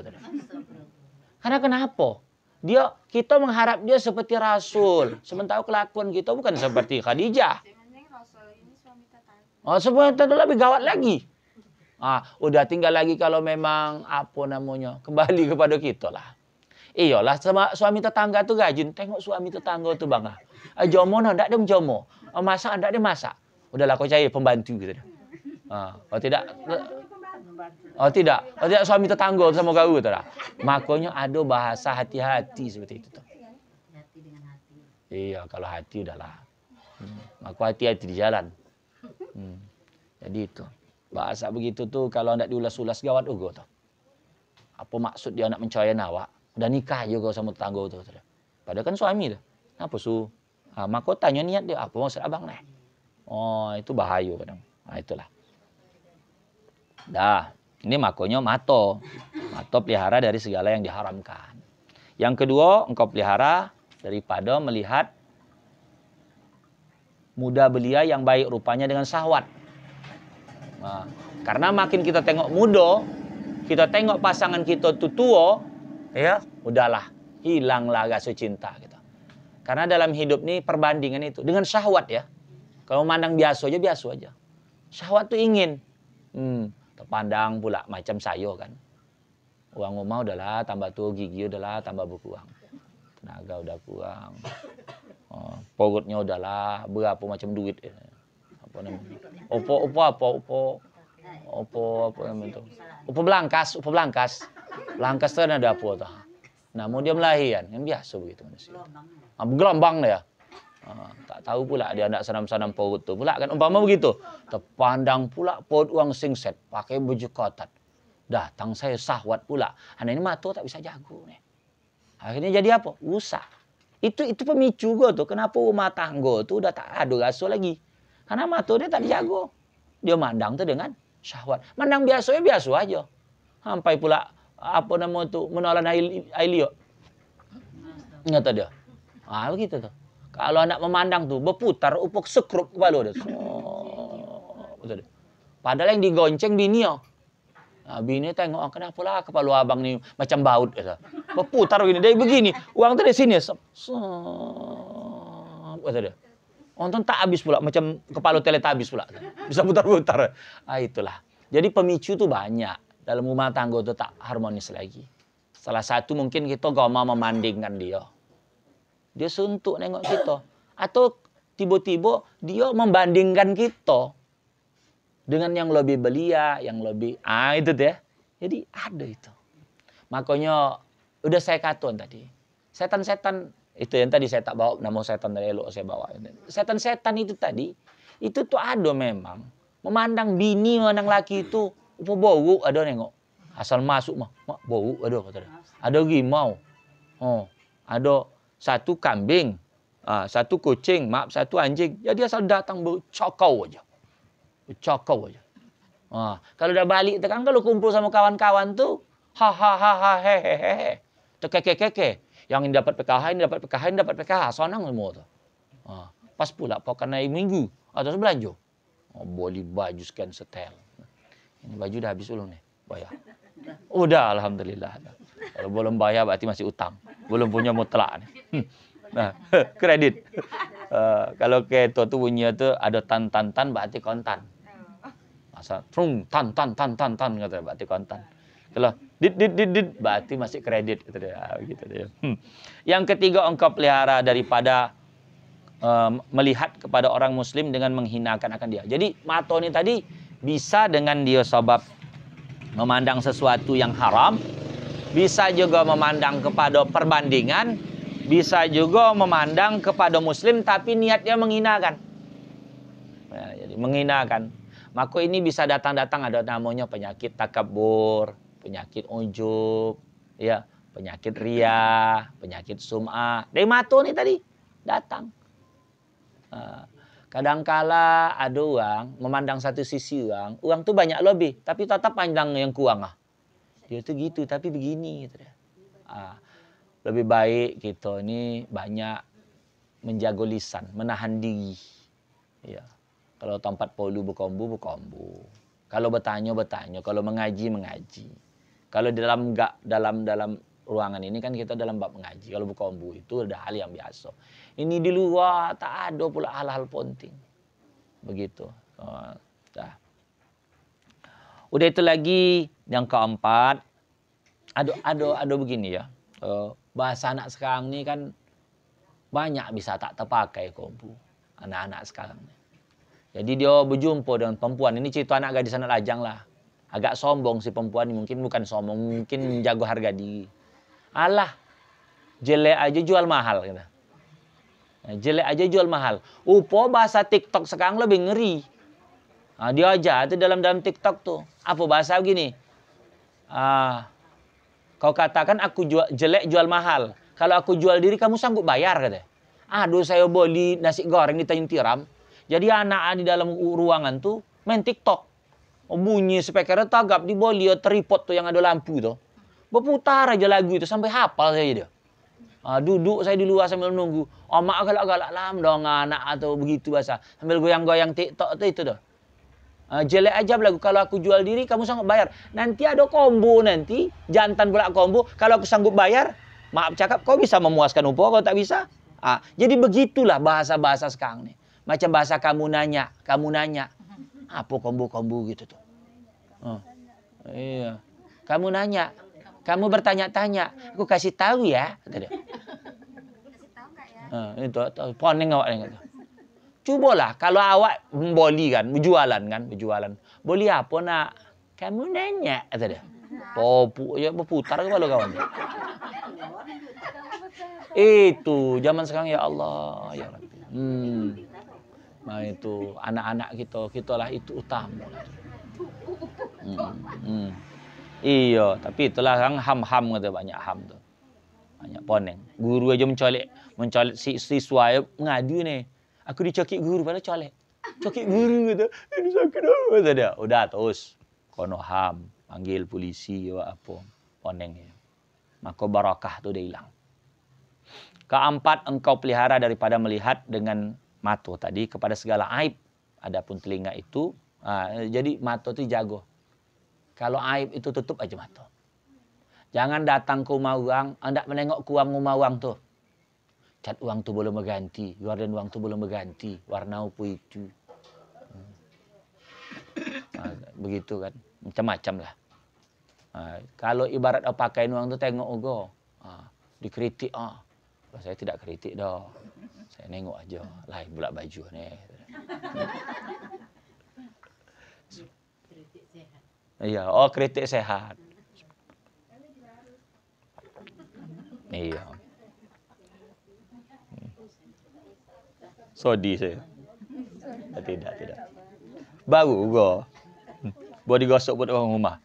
Karena kenapa? Kita mengharap dia seperti Rasul. Sementara kelakuan kita bukan seperti Khadijah. Oh, sebenarnya itu lebih gawat lagi. Udah tinggal lagi kalau memang kembali kepada kita lah. Iyalah sama suami tetangga tuh gajin. Tengok suami tetangga tuh bang. Jomo ndak ada jomo. Masak ndak ada masak. Udahlah kau cari pembantu gitu. Tidak suami tetangga sama kau gitu dah. Makanya ada bahasa hati-hati seperti itu tuh. Hati dengan hati. Iya, kalau hati udahlah. Maka hati-hati di jalan. Jadi itu. Bahasa begitu tuh kalau ndak diulas-ulas gawat ugo tuh. Apa maksud dia nak mencoyan awak? Udah nikah juga sama tetangga tuh. Padahal kan suami tuh. Apa su? Maka tanya niat dia, apa maksud abang nih? Oh, itu bahaya kadang. Itulah. Dah. Ini makanya mato. Mato pelihara dari segala yang diharamkan. Yang kedua, engkau pelihara daripada melihat muda belia yang baik rupanya dengan syahwat. Karena makin kita tengok muda, kita tengok pasangan kita tuh tua, ya udahlah, hilanglah rasa cinta kita. Karena dalam hidup ini perbandingan itu dengan syahwat ya. Kalau memandang biasa aja. Syahwat tuh ingin. Terpandang pula macam saya kan. Uang rumah udahlah tambah tua, gigi udahlah tambah berkurang. Tenaga udah kurang. Perutnya udahlah berapa macam duit. Apa namanya? Apa namanya itu? Upo belangkas. Belangkas itu ada apa tuh? Namun dia melahirkan, yang biasa begitu manusia. Gelombang dia. Tak tahu pula dia nak sanam-sanam perut tu pula kan umpama begitu. Terpandang pula perut uang singset pakai baju kotat. Datang saya syahwat pula. Anak ini mata tak bisa jago nih. Akhirnya jadi apa? Usah. Itu pemicu gue tuh. Kenapa rumah tangga tuh udah tak ada rasa lagi. Karena mata dia tak dijago. Dia mandang tuh dengan syahwat. Mandang biasa aja. Sampai pula apa nama tuh menelan air liok. Ingat dia. Begitu tuh. Kalau anak memandang tuh berputar upuk sekrup kepala dia. Padahal yang digonceng bini ya. Bini tengok kenapa lah kepala abang ni macam baut gitu. Berputar begini, dia begini, uang tuh di sini. Kata dia. Nonton tak habis pula macam kepala teletabis pula. Bisa putar-putar. Itulah. Jadi pemicu tuh banyak. Dalam rumah tangga tuh tak harmonis lagi. Salah satu mungkin kita gama memandingkan dia. Dia suntuk nengok kita. Atau tiba-tiba dia membandingkan kita dengan yang lebih belia, yang lebih... itu deh. Jadi ada itu. Makanya udah saya katakan tadi. Setan-setan, itu yang tadi saya tak bawa nama setan dari elok saya bawa. Setan-setan itu tadi, itu tuh ada memang. Memandang bini, memandang laki itu, apa bau ada nengok. Asal masuk mah, bau ada kata dia. Ada rimau. Ada satu kambing, satu kucing, satu anjing. Jadi asal datang bercakau aja. Kalau udah balik kan kalau kumpul sama kawan-kawan tuh, hehehe. Keke. Yang ini dapat PKH, ini dapat PKH. Senang semua tuh. Pas pula pokan naik minggu atau sebelanja. Beli baju sekian setel. Ini baju udah habis ulung nih, bayar. Udah, alhamdulillah. Kalau belum bayar berarti masih utang. Belum punya mutlak nih. Nah, kredit. Kalau kayak tuh bunyinya tuh ada tan berarti kontan. Masa tan kata berarti kontan. Kalau dit berarti masih kredit gitu dia. Gitu dia. Yang ketiga engkau pelihara daripada melihat kepada orang muslim dengan menghinakan akan dia. Jadi mata ini tadi bisa dengan dia sebab memandang sesuatu yang haram, bisa juga memandang kepada perbandingan, bisa juga memandang kepada muslim tapi niatnya menghinakan. Jadi menghinakan. Maka ini bisa datang-datang ada namanya penyakit takabur, penyakit ujub, ya, penyakit riya, penyakit sum'ah. Dari mata nih tadi datang. Kadangkala ada orang memandang satu sisi orang tuh banyak lebih, tapi tetap pandang yang kurang. Dia tuh gitu, tapi begini gitu. Lebih baik kita ini banyak menjaga lisan, menahan diri. Ya. Kalau tempat polu berkombu. Kalau bertanya, kalau mengaji. Kalau dalam ruangan ini kan kita dalam bab mengaji. Kalau buka ombu itu udah hal yang biasa. Ini di luar tak ada pula hal-hal penting. Begitu. Dah. Udah itu lagi yang keempat. Ada begini ya. Bahasa anak sekarang ini kan banyak bisa tak terpakai kompu. Anak-anak sekarang. Jadi dia berjumpa dengan perempuan. Ini cerita anak gadis anak lajang lah. Agak sombong si perempuan ini. Mungkin bukan sombong. Mungkin jago harga diri. Alah. Jelek aja jual mahal. Gitu. Jelek aja jual mahal. Upo bahasa TikTok sekarang lebih ngeri. Dia aja itu dalam TikTok tuh. Apa bahasa begini? Kau katakan aku jelek jual mahal. Kalau aku jual diri kamu sanggup bayar katanya. Aduh saya beli nasi goreng di Tanjung Tiram. Jadi anak di dalam ruangan tuh main TikTok. Bunyi speakernya tagap di boli tripod tuh yang ada lampu tuh. Berputar aja lagu itu sampai hafal saya dia. Duduk saya di luar sambil nunggu. Mak galak-galak lam dong anak atau begitu bahasa. Sambil goyang-goyang TikTok tuh itu tuh. Jelek aja lagu. Kalau aku jual diri kamu sanggup bayar. Nanti ada combo nanti. Jantan pula combo. Kalau aku sanggup bayar. Maaf cakap kau bisa memuaskan upo. Kalau tak bisa. Jadi begitulah bahasa-bahasa sekarang nih. Macam bahasa kamu nanya. Apa combo-combo gitu tuh. Iya. Kamu nanya. Kamu bertanya-tanya. Aku kasih tahu ya. Kata dia. Kasih tahu nggak ya? Itu. Poning awak gitu. Cobalah kalau awak boli kan, berjualan. Boli apa nak? Kamu nanya, kata dia. Ya berputar kepala kawan. Itu zaman sekarang ya Allah, ya Rabbi. Nah itu anak-anak kitalah itu utama. Iya, tapi itulah kan ham kata banyak ham tuh. Banyak poneng. Guru aja mencolek siswa ngadu nih. Aku dicokik guru pada colek. Cokik guru kata, ini sakit kata dia. Udah terus kono ham, panggil polisi apa, poneng ya. Maka barakah tu dia hilang. Keempat, engkau pelihara daripada melihat dengan mata tadi kepada segala aib. Adapun telinga itu, jadi mata tu jago. Kalau aib itu tutup aja mata. Jangan datang ke rumah orang, hendak menengok ke rumah orang tu. Cat uang tu belum berganti, gorden uang tu belum berganti, warna apa itu. Begitu kan, macam-macam lah. Kalau ibarat pakaian uang tu tengok juga, dikritik. Saya tidak kritik dah, saya nengok aja, lain pula baju ni. Iya, kritik sehat. Iya. Sodi saya. Tidak. Baru juga. Buat digosok buat orang rumah.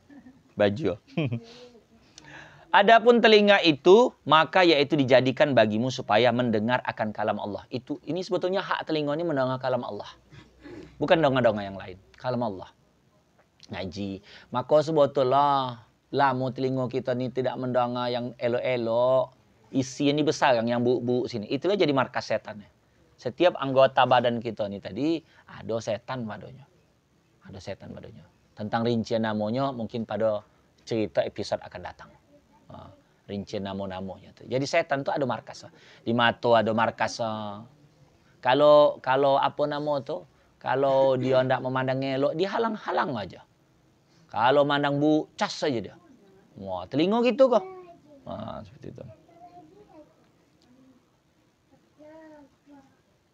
Baju. Adapun telinga itu, maka yaitu dijadikan bagimu supaya mendengar akan kalam Allah. Ini sebetulnya hak telinga ini mendengar kalam Allah. Bukan donga-donga yang lain. Kalam Allah. Ngaji. Maka sebetulnya lama telinga kita ni tidak mendengar yang elok-elok. Isi ini besar yang buruk-buruk sini. Itulah jadi markas setannya. Setiap anggota badan kita ni tadi ada setan padanya. Ada setan padanya. Tentang rincian namanya mungkin pada cerita episod akan datang. Rincian nama-namanya tu. Jadi setan tu ada markas. Di mata ada markas. Kalau apa nama tu? Kalau dia hendak memandang elok, dia halang-halang aja. Kalau mandang bu, cas saja dia. Wah, telinga gitu kok. Seperti itu.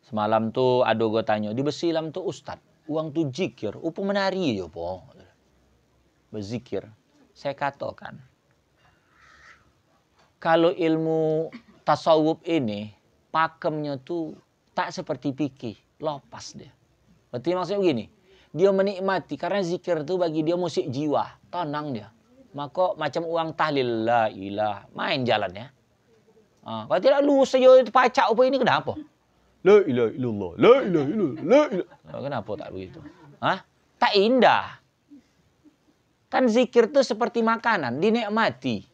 Semalam tu ada gue tanya, di Besilam tu Ustaz, uang tu zikir, apa menari ya po? Berzikir. Saya katakan, kalau ilmu tasawuf ini, pakemnya tu tak seperti fikih, lepas dia. Berarti maksudnya begini, dia menikmati, karena zikir tu bagi dia musik jiwa, tenang dia. Maka macam uang tahlil, la ilah, main jalannya. Kalau tidak lu saja pacak apa ini kenapa? La ilaha illallah, la ilaha illallah, la ilaha. Kenapa tak begitu? Tak indah. Kan zikir itu seperti makanan, dinikmati.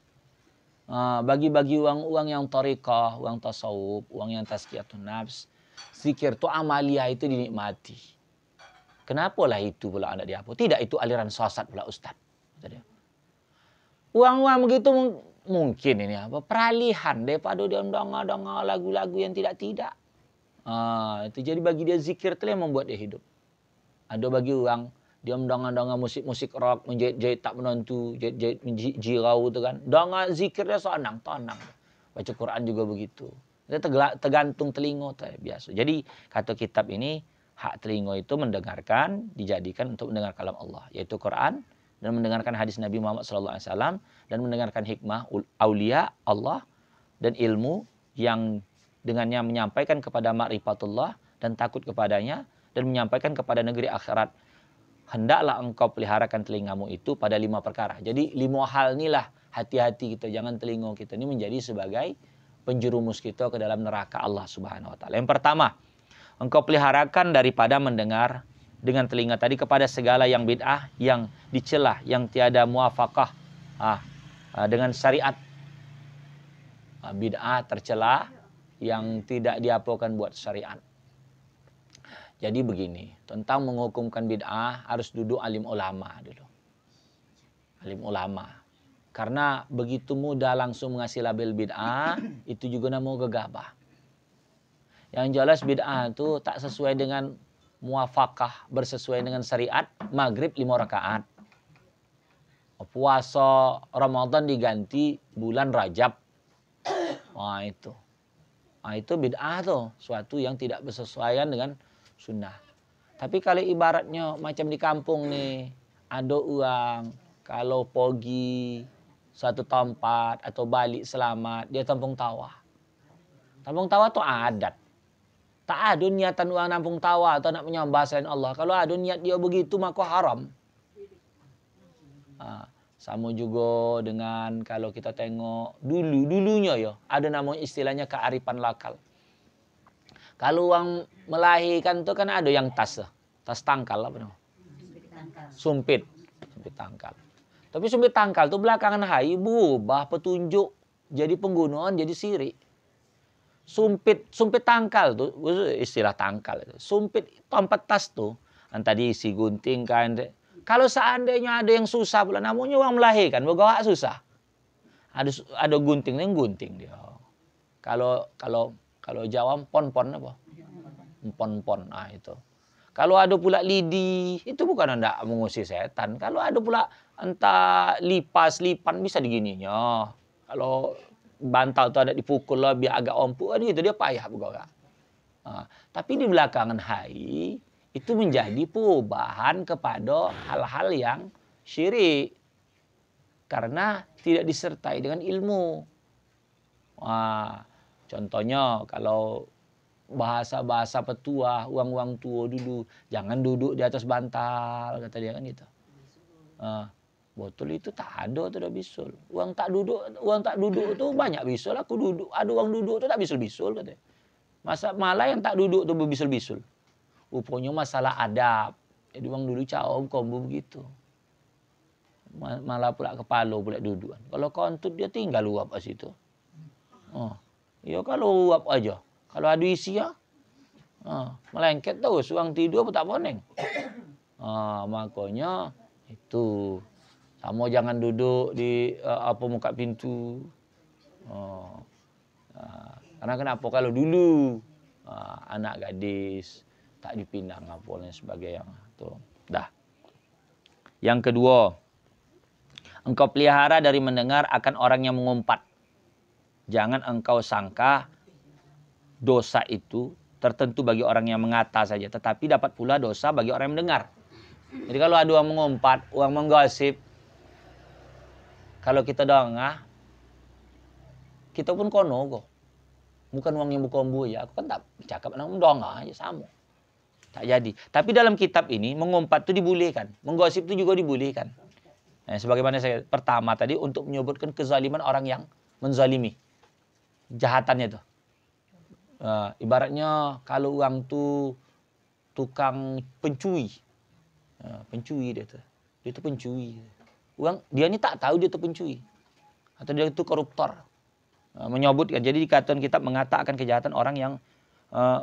Bagi-bagi uang yang tariqah, uang tasawuf, uang yang tazkiyatun nafs. Zikir itu amalia itu dinikmati. Kenapalah itu pula anda diapa? Tidak, itu aliran sesat pula Ustaz. Uang-uang begitu mungkin ini apa peralihan daripada dia mendengar lagu-lagu yang tidak. Itu jadi bagi dia zikir itu yang membuat dia hidup. Ada bagi orang dia mendengar musik-musik rock, menjahit-jahit tak menentu, jahit-jahit jirau tu kan. Dengar zikir dia tenang. Baca Quran juga begitu. Dia tergantung telinga tu biasa. Jadi kata kitab ini hak telinga itu mendengarkan, dijadikan untuk mendengar kalam Allah, yaitu Quran, dan mendengarkan hadis Nabi Muhammad SAW, dan mendengarkan hikmah aulia Allah, dan ilmu yang dengannya menyampaikan kepada ma'rifatullah dan takut kepadanya, dan menyampaikan kepada negeri akhirat. Hendaklah engkau peliharakan telingamu itu pada 5 perkara. Jadi 5 hal inilah hati-hati kita, jangan telinga kita ini menjadi sebagai penjerumus kita ke dalam neraka Allah Subhanahu wa taala. Yang pertama, engkau peliharakan daripada mendengar dengan telinga tadi kepada segala yang bid'ah, yang dicelah, yang tiada muafakah dengan syariat. Bid'ah tercela yang tidak diapakan buat syariat. Jadi begini, tentang menghukumkan bid'ah harus duduk alim ulama dulu. Alim ulama. Karena begitu mudah langsung mengasih label bid'ah, itu juga nama gegabah. Yang jelas bid'ah itu tak sesuai dengan muafakah, bersesuai dengan syariat, maghrib 5 rakaat. Puasa Ramadan diganti bulan Rajab. Itu bid'ah tuh, suatu yang tidak bersesuaian dengan sunnah. Tapi kalau ibaratnya macam di kampung nih, ada orang kalau pergi suatu tempat atau balik selamat, dia tampung tawa. Tampung tawa tu adat. Tak ada niatan orang nampung tawa atau nak menyembah selain Allah. Kalau ada niat dia begitu maka haram. Sama juga dengan kalau kita tengok dulunya ya, ada nama istilahnya kearifan lokal. Kalau orang melahirkan tu kan ada yang tas tangkal apa namanya? Sumpit tangkal. Tapi sumpit tangkal tu belakangan hari berubah petunjuk jadi penggunaan jadi sirik. Sumpit tangkal tu istilah tangkal itu. Sumpit tempat tas tu tadi isi gunting kan. Kalau seandainya ada yang susah pula namanya orang melahirkan bergerak susah. Ada gunting dia. Kalau Jawa pon-pon apa? Pon-pon. Itu. Kalau ada pula lidi, itu bukan hendak mengusir setan. Kalau ada pula entah lipan bisa digininya. Kalau bantal tu ada dipukul lah biar agak empuk kan itu dia payah bergerak. Tapi di belakangan hari itu menjadi perubahan kepada hal-hal yang syirik. Karena tidak disertai dengan ilmu. Contohnya kalau bahasa petua, orang-orang tua dulu, jangan duduk di atas bantal, kata dia kan gitu. Betul itu tak ada tu dah bisul. Orang tak duduk tu banyak bisul. Aku duduk, ada orang duduk tu tak bisul-bisul kata. Malah yang tak duduk tu berbisul-bisul. Rupanya masalah adab. Jadi orang dulu caum kombo begitu. Malah pula kepala pula duduk. Kalau kontut dia tinggal uap kat situ. Ya kalau uap aja. Kalau ada isi ya. Melengket terus. Orang tidur pun tak poning. Makanya itu. Sama jangan duduk di muka pintu. Karena kenapa? Kalau dulu anak gadis tak dipinang apa dan sebagainya. Dah. Yang kedua, engkau pelihara dari mendengar akan orang yang mengumpat. Jangan engkau sangka dosa itu tertentu bagi orang yang mengata saja, tetapi dapat pula dosa bagi orang yang mendengar. Jadi kalau ada orang mengumpat, orang menggosip, kalau kita dengar, kita pun kono kok. Bukan orang yang berkombo ya, aku kan tak cakap nak mendengar aja sama. Tak jadi. Tapi dalam kitab ini mengumpat itu dibolehkan, menggosip itu juga dibolehkan. Sebagaimana saya pertama tadi untuk menyebutkan kezaliman orang yang menzalimi. Jahatannya itu. Ibaratnya kalau orang tu tukang pencuri. Pencuri dia tu. Dia tu pencuri. Dia ni tak tahu dia tu pencuri. Atau dia tu koruptor. Menyebutkan. Jadi dikatakan kitab mengatakan kejahatan orang yang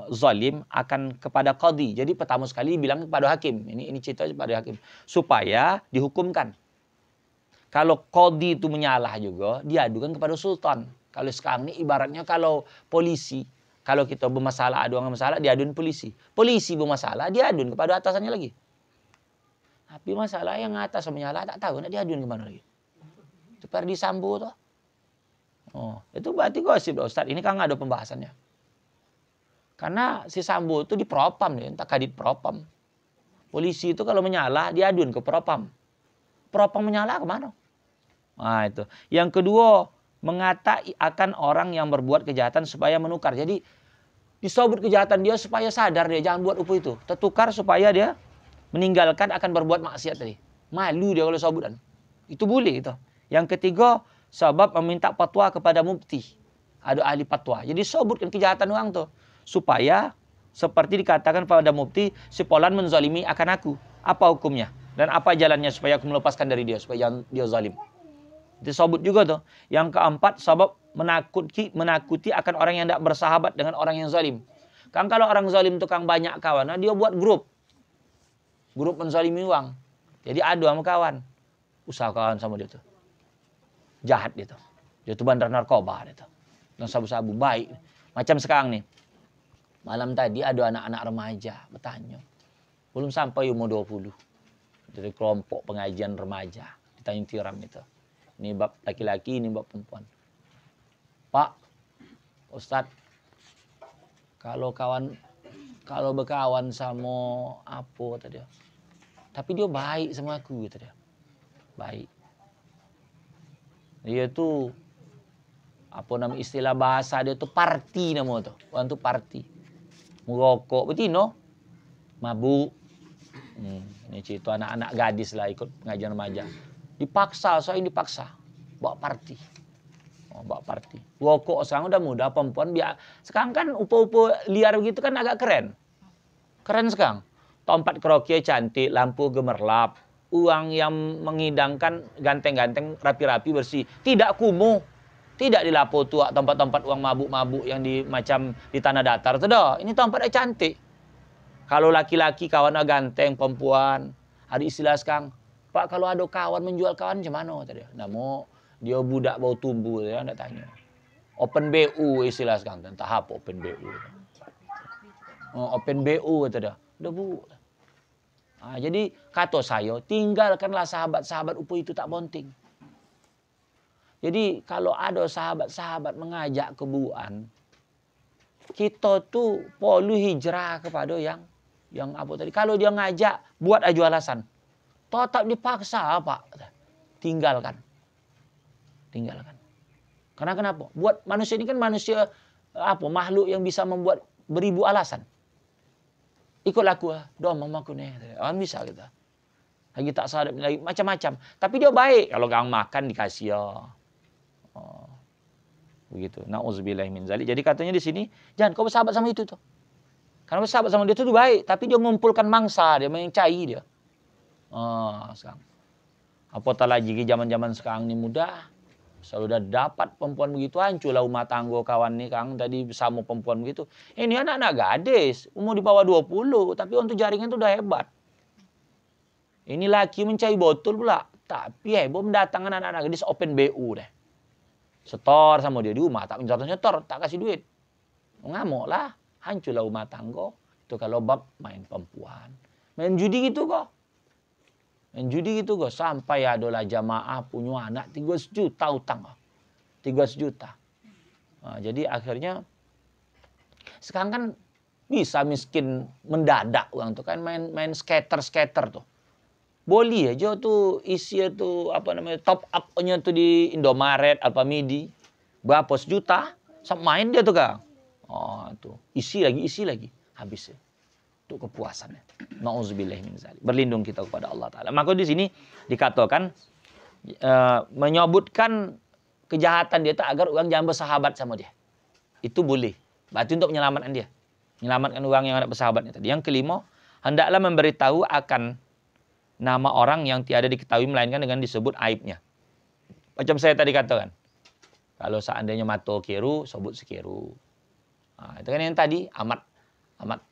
zalim akan kepada qadhi. Jadi pertama sekali bilang kepada hakim. Ini cerita kepada hakim. Supaya dihukumkan. Kalau qadhi itu menyalah juga, diadukan kepada sultan. Kalau sekarang ini ibaratnya kalau polisi, kalau kita bermasalah, ada orang masalah, diaduin polisi. Polisi bermasalah, diaduin kepada atasannya lagi. Tapi masalah yang atas menyalah, tak tahu nak diaduin kemana lagi. Itu Ferdi Sambo tuh. Oh, itu berarti gosip loh Ustaz. Ini kan ada pembahasannya. Karena si Sambo itu di propam nih, entah kadit propam. Polisi itu kalau menyalah, diaduin ke propam. Propam menyalah kemana? Nah itu. Yang kedua, mengata akan orang yang berbuat kejahatan supaya menukar. Jadi disebut kejahatan dia supaya sadar dia jangan buat itu. Tertukar supaya dia meninggalkan akan berbuat maksiat tadi. Malu dia kalau sebutan. Itu boleh itu. Yang ketiga, sebab meminta fatwa kepada mufti. Ada ahli fatwa. Jadi sebutkan kejahatan orang tuh supaya seperti dikatakan pada mufti, si Polan menzalimi akan aku. Apa hukumnya? Dan apa jalannya supaya aku melepaskan dari dia supaya jangan dia zalim. Disebut juga tuh. Yang keempat, sebab menakuti akan orang yang tidak bersahabat dengan orang yang zalim. Kan kalau orang zalim tukang banyak kawan, nah dia buat grup menzalimi uang. Jadi adu sama kawan. Usaha kawan sama dia tuh. Jahat dia tuh. Dia tuh bandar narkoba dia tuh. Dan sabu-sabu baik. Macam sekarang nih. Malam tadi ada anak-anak remaja bertanya. Belum sampai umur 20. Dari kelompok pengajian remaja di Tanjung Tiram itu. Ini bab laki-laki, ini bab perempuan. Pak, Ustadz, kalau berkawan sama apa tadi, tapi dia baik sama aku gitu dia. Baik. Dia tuh apa nama istilah bahasa dia tuh party nama tuh. Orang tuh party. Merokok betino, mabuk. Ini cerita anak-anak gadis lah ikut pengajian remaja. Dipaksa, soalnya dipaksa. Bawa party. Bawa party. Rokok sekarang udah mudah, perempuan biar. Sekarang kan upo-upo liar begitu kan agak keren. Keren sekarang. Tempat karaoke cantik, lampu gemerlap. Uang yang mengidangkan ganteng-ganteng, rapi-rapi, bersih. Tidak kumuh. Tidak dilapo tua tempat-tempat uang mabuk-mabuk yang macam di tanah datar. Tidak, ini tempatnya cantik. Kalau laki-laki kawannya ganteng, perempuan. Ada istilah sekarang. Pak, kalau ada kawan menjual kawan macam mana? Tadi. Namo dia budak bau tumbuh. Dia tidak tanya. Open BU istilah sekarang. Tentang apa open BU? Open BU tadi. Udah bu. Nah, jadi kata saya, tinggalkanlah sahabat-sahabat upu itu tak bonting. Jadi kalau ada sahabat-sahabat mengajak kebuan, kita tuh perlu hijrah kepada yang apa tadi. Kalau dia ngajak, buat aja alasan. Tetap dipaksa, Pak. Tinggalkan. Karena kenapa? Buat manusia ini kan manusia makhluk yang bisa membuat beribu alasan. Ikutlah aku, doa mamaku nih. Orang bisa kita. Lagi tak sadar, lagi macam-macam. Tapi dia baik. Kalau gang makan dikasih ya. Begitu. Nauzubillahi min zalik. Jadi katanya di sini, jangan kau bersahabat sama itu tuh. Karena bersahabat sama dia itu baik, tapi dia mengumpulkan mangsa, dia mencai dia. Sekarang. Apatah lagi zaman-zaman sekarang ini mudah. Selalu udah dapat perempuan begitu, hancurlah rumah tangga kawan nih Kang tadi sama perempuan begitu. Ini anak-anak gadis, umur di bawah 20, tapi untuk jaringan itu udah hebat. Ini laki mencari botol pula, tapi hebat mendatangkan anak-anak gadis open BU deh. Setor sama dia di rumah, tak nyetor, tak kasih duit. Ngamuk lah, hancurlah rumah tangga. Itu kalau bab main perempuan. Main judi gitu kok. Sampai adalah jamaah punya anak 3 juta utang. 3 juta. Nah, jadi akhirnya sekarang kan bisa miskin mendadak uang tuh kan main skater tuh. Boleh aja tuh isi tuh top up-nya tuh di Indomaret, Alfamidi. Berapa sejuta? Main dia tuh Kang. Tuh. Isi lagi. Habis ya. Itu kepuasannya. Nauzubillahi min zalik. Berlindung kita kepada Allah Ta'ala. Maka di sini dikatakan menyebutkan kejahatan dia agar orang jangan bersahabat sama dia. Itu boleh. Berarti untuk menyelamatkan dia. Menyelamatkan orang yang ada bersahabatnya tadi. Yang kelima, hendaklah memberitahu akan nama orang yang tiada diketahui melainkan dengan disebut aibnya. Macam saya tadi katakan. Kalau seandainya mata kiru, sebut sekiru. Itu kan yang tadi amat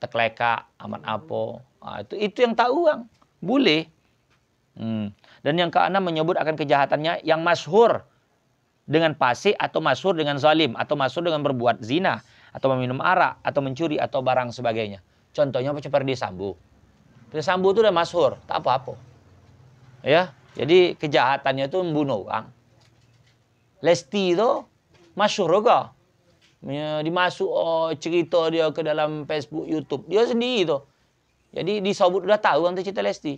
tekleka, amat apa. Itu yang tahu orang. Boleh. Dan yang keenam menyebut akan kejahatannya yang masyhur dengan fasik atau masyhur dengan zalim atau masyhur dengan berbuat zina atau meminum arak atau mencuri atau barang sebagainya. Contohnya apa? Seperti Sambo. Sambo itu udah masyhur, tak apa-apa. Ya, jadi kejahatannya itu membunuh orang. Lesti itu masyhur juga. Dimasuk cerita dia ke dalam Facebook, YouTube. Dia sendiri tu. Jadi disebut udah tahu orang tu cerita Lesti.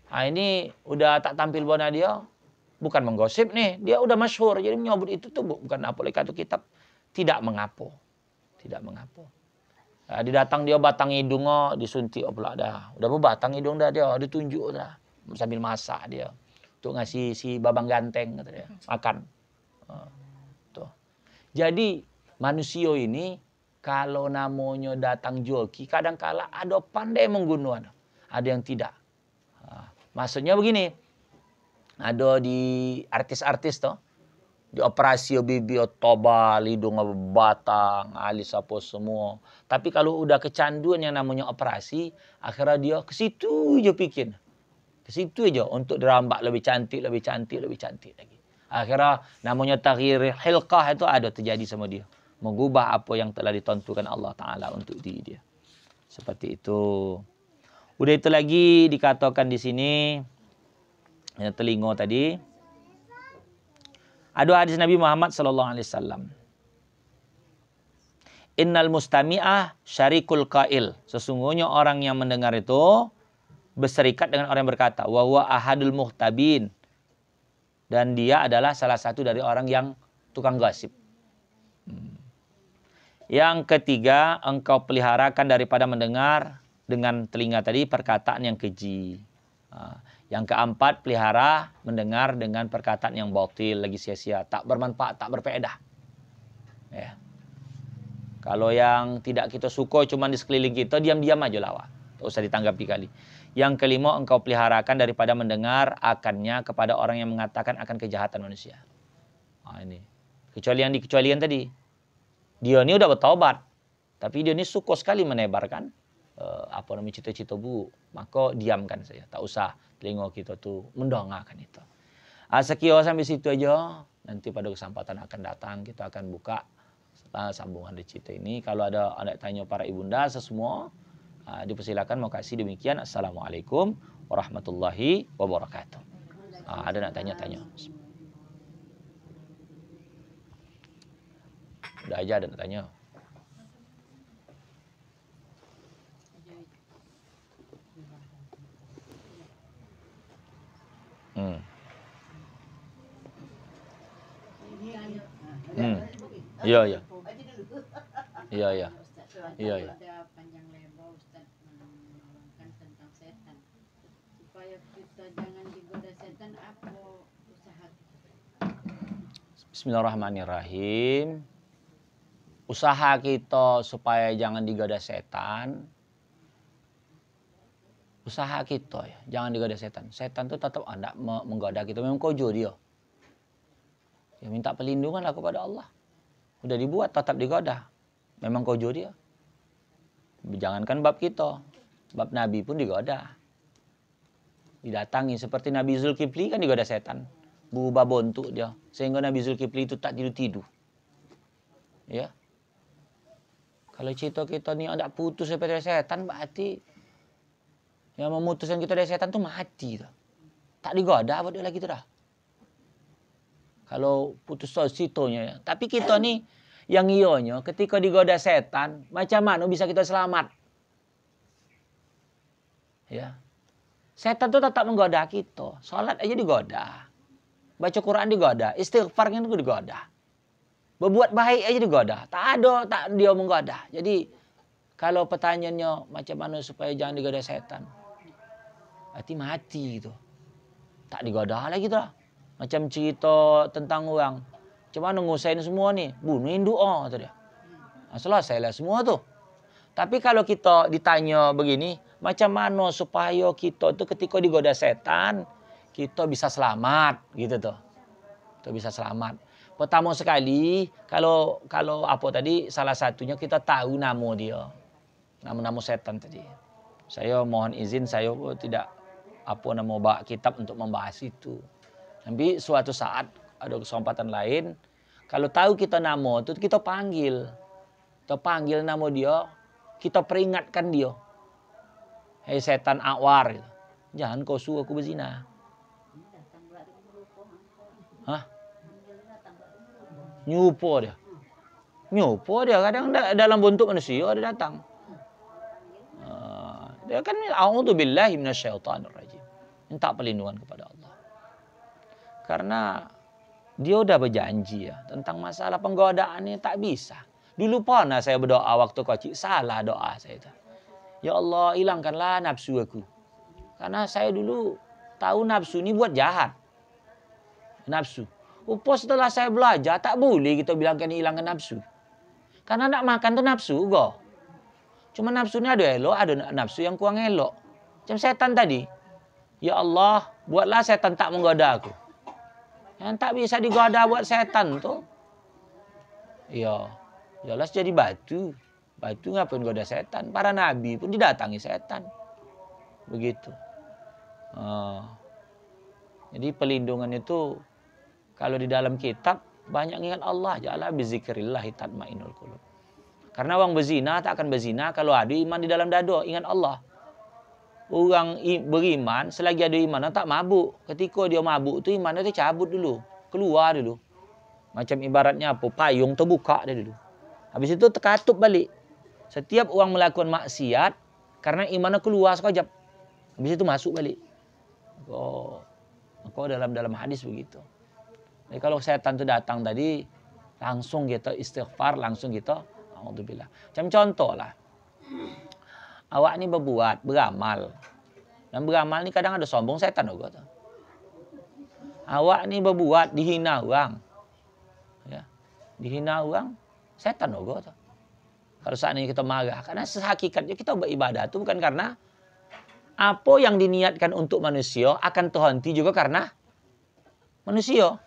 Ini udah tak tampil bona dia. Bukan menggosip nih. Dia udah masyhur. Jadi menyebut itu tuh bukan apa lagi kata kitab. Tidak mengapa. Tidak mengapa. Didatang dia batang hidung disuntik pula dah. Udah berbatang hidung dah dia. Ditunjuk dah. Sambil masak dia. Untuk ngasih si babang ganteng kata dia. Makan. Tuh. Jadi manusia ini kalau namanya datang joki kadang-kala ada pandai menggunakan. Ada yang tidak. Maksudnya begini. Ada di artis-artis toh. Di operasi bibi tobal, hidung batang, alis apa semua. Tapi kalau udah kecanduan yang namanya operasi, akhirnya dia ke situ aja pikir. Ke situ aja untuk dirambak lebih cantik, lebih cantik, lebih cantik lagi. Akhirnya namanya taghyir hilqah itu ada terjadi sama dia. Mengubah apa yang telah ditentukan Allah Ta'ala untuk diri dia. Seperti itu. Udah itu lagi dikatakan di sini. Yang telinga tadi. Ada hadis Nabi Muhammad SAW. Innal mustami'ah syarikul qail. Sesungguhnya orang yang mendengar itu berserikat dengan orang yang berkata. Wa huwa ahadul muhtabin. Dan dia adalah salah satu dari orang yang tukang gosip. Yang ketiga, engkau peliharakan daripada mendengar dengan telinga tadi perkataan yang keji. Yang keempat, pelihara mendengar dengan perkataan yang batil, lagi sia-sia, tak bermanfaat, tak berfaedah. Ya. Kalau yang tidak kita suka cuma di sekeliling kita, diam-diam aja lawa. Tak usah ditanggapi kali. Yang kelima, engkau peliharakan daripada mendengar akannya kepada orang yang mengatakan akan kejahatan manusia. Ini. Kecuali yang dikecualian tadi. Dia ini udah bertaubat. Tapi dia ini suka sekali menebarkan cita-cita buruk. Maka diamkan saja. Tak usah telinga kita tu mendengarkan itu. Sekian sampai situ aja. Nanti pada kesempatan akan datang kita akan buka sambungan dari cerita ini. Kalau ada anak tanya para ibunda semua, dipersilakan mau kasih demikian. Assalamualaikum warahmatullahi wabarakatuh. Ada nak tanya-tanya. Udah aja ada nak tanya. Iya, iya. Iya, iya. Iya, iya. Ada panjang lebar Ustaz menerangkan tentang setan. Supaya kita jangan digoda setan, apa usaha? Bismillahirrahmanirrahim. Usaha kita supaya jangan digoda setan. Usaha kita ya, jangan digoda setan. Setan itu tetap hendak menggoda kita, memang kojo dia. Ya minta perlindunganlah kepada Allah. Udah dibuat tetap digoda. Memang kojo dia. Jangankan bab kita, bab Nabi pun digoda. Didatangi seperti Nabi Zulkifli kan digoda setan. Berubah bentuk dia sehingga Nabi Zulkifli itu tak tidur-tidur. Ya. Kalau cerita kita ni hendak putus daripada setan, berarti yang memutuskan kita dari setan tu mati dah. Tak digoda apa dia lagi tu dah. Kalau putus ceritanya ya. Tapi kita ni yang ionya ketika digoda setan, macam mana bisa kita selamat? Ya. Setan tu tetap menggoda kita. Salat aja digoda. Baca Quran digoda, istighfar kan digoda. Berbuat baik aja digoda. Tak dia menggoda. Jadi kalau pertanyaannya macam mana supaya jangan digoda setan? Berarti mati gitu. Tak digoda lagi tu. Macam cerita tentang orang. Macam mana ngusain semua ni? Bunuhin doa tu dia. Selesailah semua tu. Tapi kalau kita ditanya begini, macam mana supaya kita tu ketika digoda setan, kita bisa selamat gitu tu. Kita bisa selamat. Pertama sekali, kalau apa tadi, salah satunya kita tahu nama dia. Nama-nama setan tadi. Saya mohon izin, saya tidak bawa kitab untuk membahas itu. Tapi suatu saat ada kesempatan lain, kalau tahu kita nama itu kita panggil. Kita panggil nama dia, kita peringatkan dia. Hei setan awar, gitu. Jangan kau suruh aku berzina. Hah? Nyupo dia. Kadang dalam bentuk manusia dia datang. Dia kan a'udzubillahi minasyaitonir rajim. Minta perlindungan kepada Allah. Karena dia udah berjanji ya tentang masalah penggodaan ini tak bisa. Dulu pernah saya berdoa waktu kecil, salah doa saya itu. Ya Allah, hilangkanlah nafsu aku. Karena saya dulu tahu nafsu ini buat jahat. Nafsu. Setelah saya belajar, tak boleh kita bilangkan hilangkan nafsu. Karena nak makan tuh nafsu, go. Cuma nafsu ini ada elok, ada nafsu yang kurang elok. Macam setan tadi. Ya Allah, buatlah setan tak menggoda aku. Yang tak bisa digoda buat setan tuh. Ya, jelas jadi batu. Batu ngapain goda setan? Para nabi pun didatangi setan. Begitu. Jadi pelindungan itu kalau di dalam kitab banyak ingat Allah. Ja'ala bizikrillahi tatmainnul qulub. Karena orang berzina tak akan berzina kalau ada iman di dalam dada. Ingat Allah. Orang beriman selagi ada iman tak mabuk. Ketika dia mabuk tu imannya tu cabut dulu. Keluar dulu. Macam ibaratnya apa? Payung terbuka dia dulu. Habis itu terkatup balik. Setiap orang melakukan maksiat karena imannya keluar sekejap. Habis itu masuk balik. Kau dalam hadis begitu. Jadi kalau setan itu datang tadi, langsung kita istighfar, langsung kita alhamdulillah. Macam contoh lah. Awak ni beramal. Dan beramal ni kadang ada sombong setan juga tu. Awak ni berbuat, dihina orang. Ya. Dihina orang, setan juga tu. Kalau saat ini kita marah. Karena sehakikatnya kita beribadah itu bukan karena apa yang diniatkan untuk manusia akan terhenti juga karena manusia.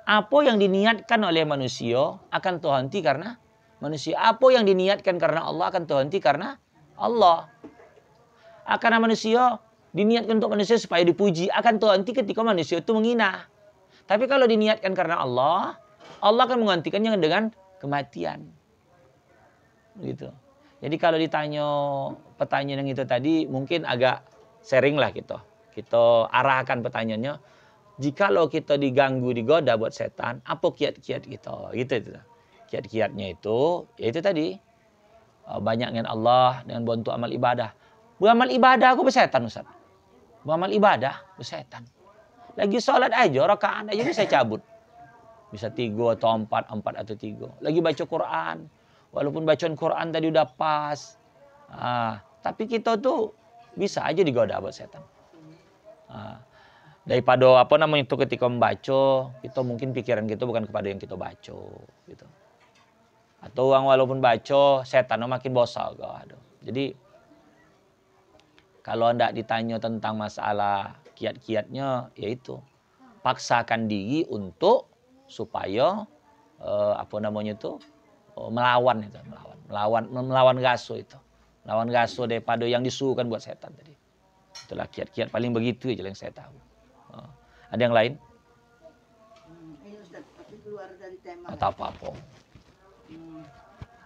Apa yang diniatkan oleh manusia akan terhenti karena manusia. Apa yang diniatkan karena Allah akan terhenti karena Allah. Karena manusia diniatkan untuk manusia supaya dipuji akan terhenti ketika manusia itu menghina. Tapi kalau diniatkan karena Allah, Allah akan menghentikannya dengan kematian. Gitu. Jadi kalau ditanya pertanyaan yang itu tadi mungkin agak sharing lah kita. Kita arahkan pertanyaannya. Jikalau kita diganggu, digoda buat setan, apa kiat-kiat kita? Gitu. Kiat-kiatnya itu, yaitu tadi. Banyak dengan Allah, dengan bantu amal ibadah. Beramal ibadah aku bersetan, Ustaz. Beramal ibadah bersetan. Lagi sholat aja, rakaat aja bisa cabut. Bisa 3 atau 4 atau 3. Lagi baca Quran. Walaupun bacaan Quran tadi udah pas. Tapi kita tuh bisa aja digoda buat setan. Daripada itu ketika membaca, kita mungkin pikiran kita bukan kepada yang kita baca. Gitu. Atau orang walaupun baca, setan makin bosan. Jadi, kalau hendak ditanya tentang masalah kiat-kiatnya, yaitu paksakan diri untuk supaya melawan raso itu. Melawan raso daripada yang disuruhkan buat setan tadi. Itulah kiat-kiat paling begitu aja yang saya tahu. Ada yang lain? Ini Ustaz, tapi keluar dari tema. Atau apa-apa.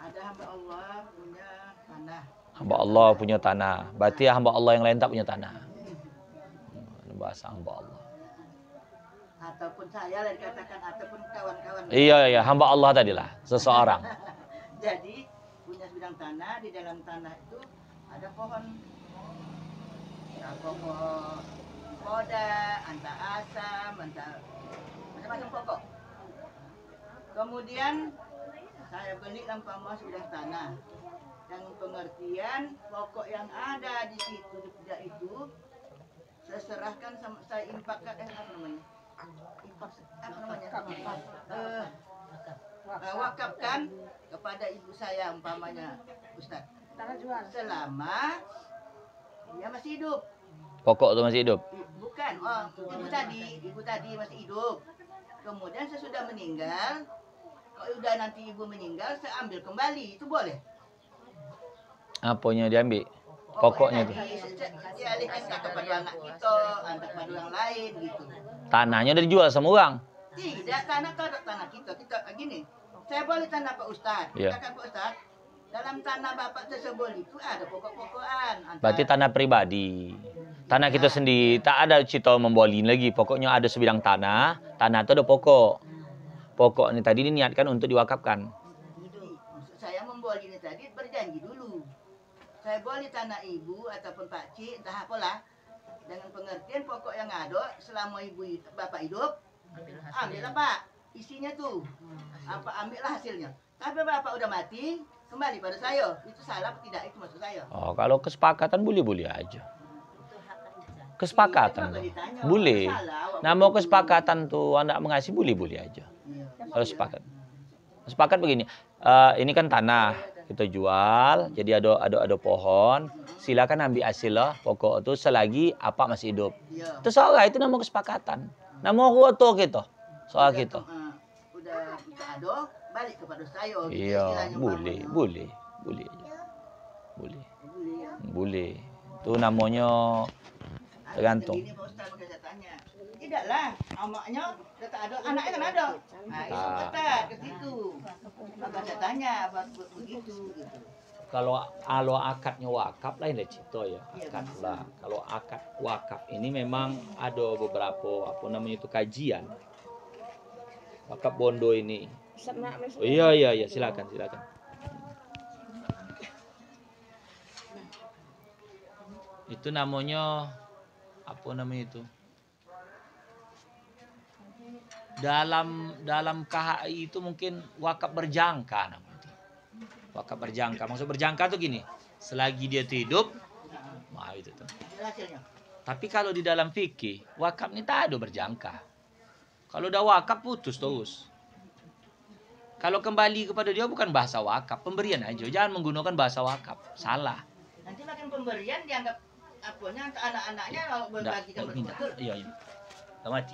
Ada hamba Allah punya tanah. Hamba Allah punya tanah. Berarti hamba Allah yang lain tak punya tanah. Bahasa hamba Allah. Ataupun saya lah dikatakan, ataupun kawan-kawan. Iya, hamba Allah tadilah. Seseorang. Jadi, punya sebidang tanah. Di dalam tanah itu ada pohon. Pokok koda, anta asam, macam-macam pokok. Kemudian saya beli lampama sebidang tanah. Dan pengertian pokok yang ada di situ itu saya serahkan sama saya infakkan wakafkan kepada ibu saya umpamanya Ustaz. Selama dia masih hidup. Pokok itu masih hidup? Bukan, ibu tadi masih hidup. Kemudian sesudah meninggal, kalau udah nanti ibu meninggal, saya ambil kembali, itu boleh? Apanya diambil? Pokoknya tuh. dialihkan kepada anak kita, anak kepada orang lain gitu. Tanahnya udah dijual sama orang. Tidak, tanah kalau tanah kita gini. Saya boleh tanah Pak Ustadz. Iya. Katakan Pak Ustadz, dalam tanah Bapak tersebut itu ada pokok-pokokan. Berarti tanah pribadi. Tanah kita sendiri, tak ada cerita membolin lagi. Pokoknya ada sebidang tanah, tanah itu ada pokok. Pokok ini tadi diniatkan untuk diwakafkan. Maksud saya memboli ini tadi berjanji dulu. Saya boleh tanah ibu ataupun Pak Cik, entah apalah. Dengan pengertian pokok yang ada selama Bapak hidup, ambillah Pak. Isinya tuh. Ambillah hasilnya. Tapi Bapak udah mati, kembali pada saya. Itu salah atau tidak, itu maksud saya. Oh, kalau kesepakatan boleh-boleh aja. Kesepakatan tuh. Boleh. Nah, mau kesepakatan tuh anak mengasih boleh-boleh aja. Kalau sepakat. Sepakat begini. Ini kan tanah kita jual, jadi ada pohon. Silakan ambil hasil lah pokok itu selagi apa masih hidup. Itu soal itu nama kesepakatan. Nama foto kita. Soal kita. Udah ada, balik kepada saya. Iya, boleh. Boleh. Itu namanya tergantung. Ini Pak Ustaz saya tanya. Tidaklah, amaknya kata ada, anaknya kan ada. Nah, itu kata ke situ. Maka saya tanya begitu gitu. Kalau akadnya wakaf lain deh cerita ya. Akad lah. Kalau akad wakaf ini memang ada beberapa apa namanya itu kajian. Wakaf bondo ini. Oh, iya silakan. Itu namanya apa namanya itu? Dalam KHI itu mungkin wakaf berjangka namanya itu. Wakaf berjangka. Maksud berjangka tuh gini, selagi dia tuh hidup, nah itu tuh. Tapi kalau di dalam fikih, wakaf ini tak ada berjangka. Kalau udah wakaf putus terus. Kalau kembali kepada dia bukan bahasa wakaf, pemberian aja. Jangan menggunakan bahasa wakaf, salah. Nanti makin pemberian dianggap apanya anak-anaknya berbagi kan betul. Iya. Udah mati.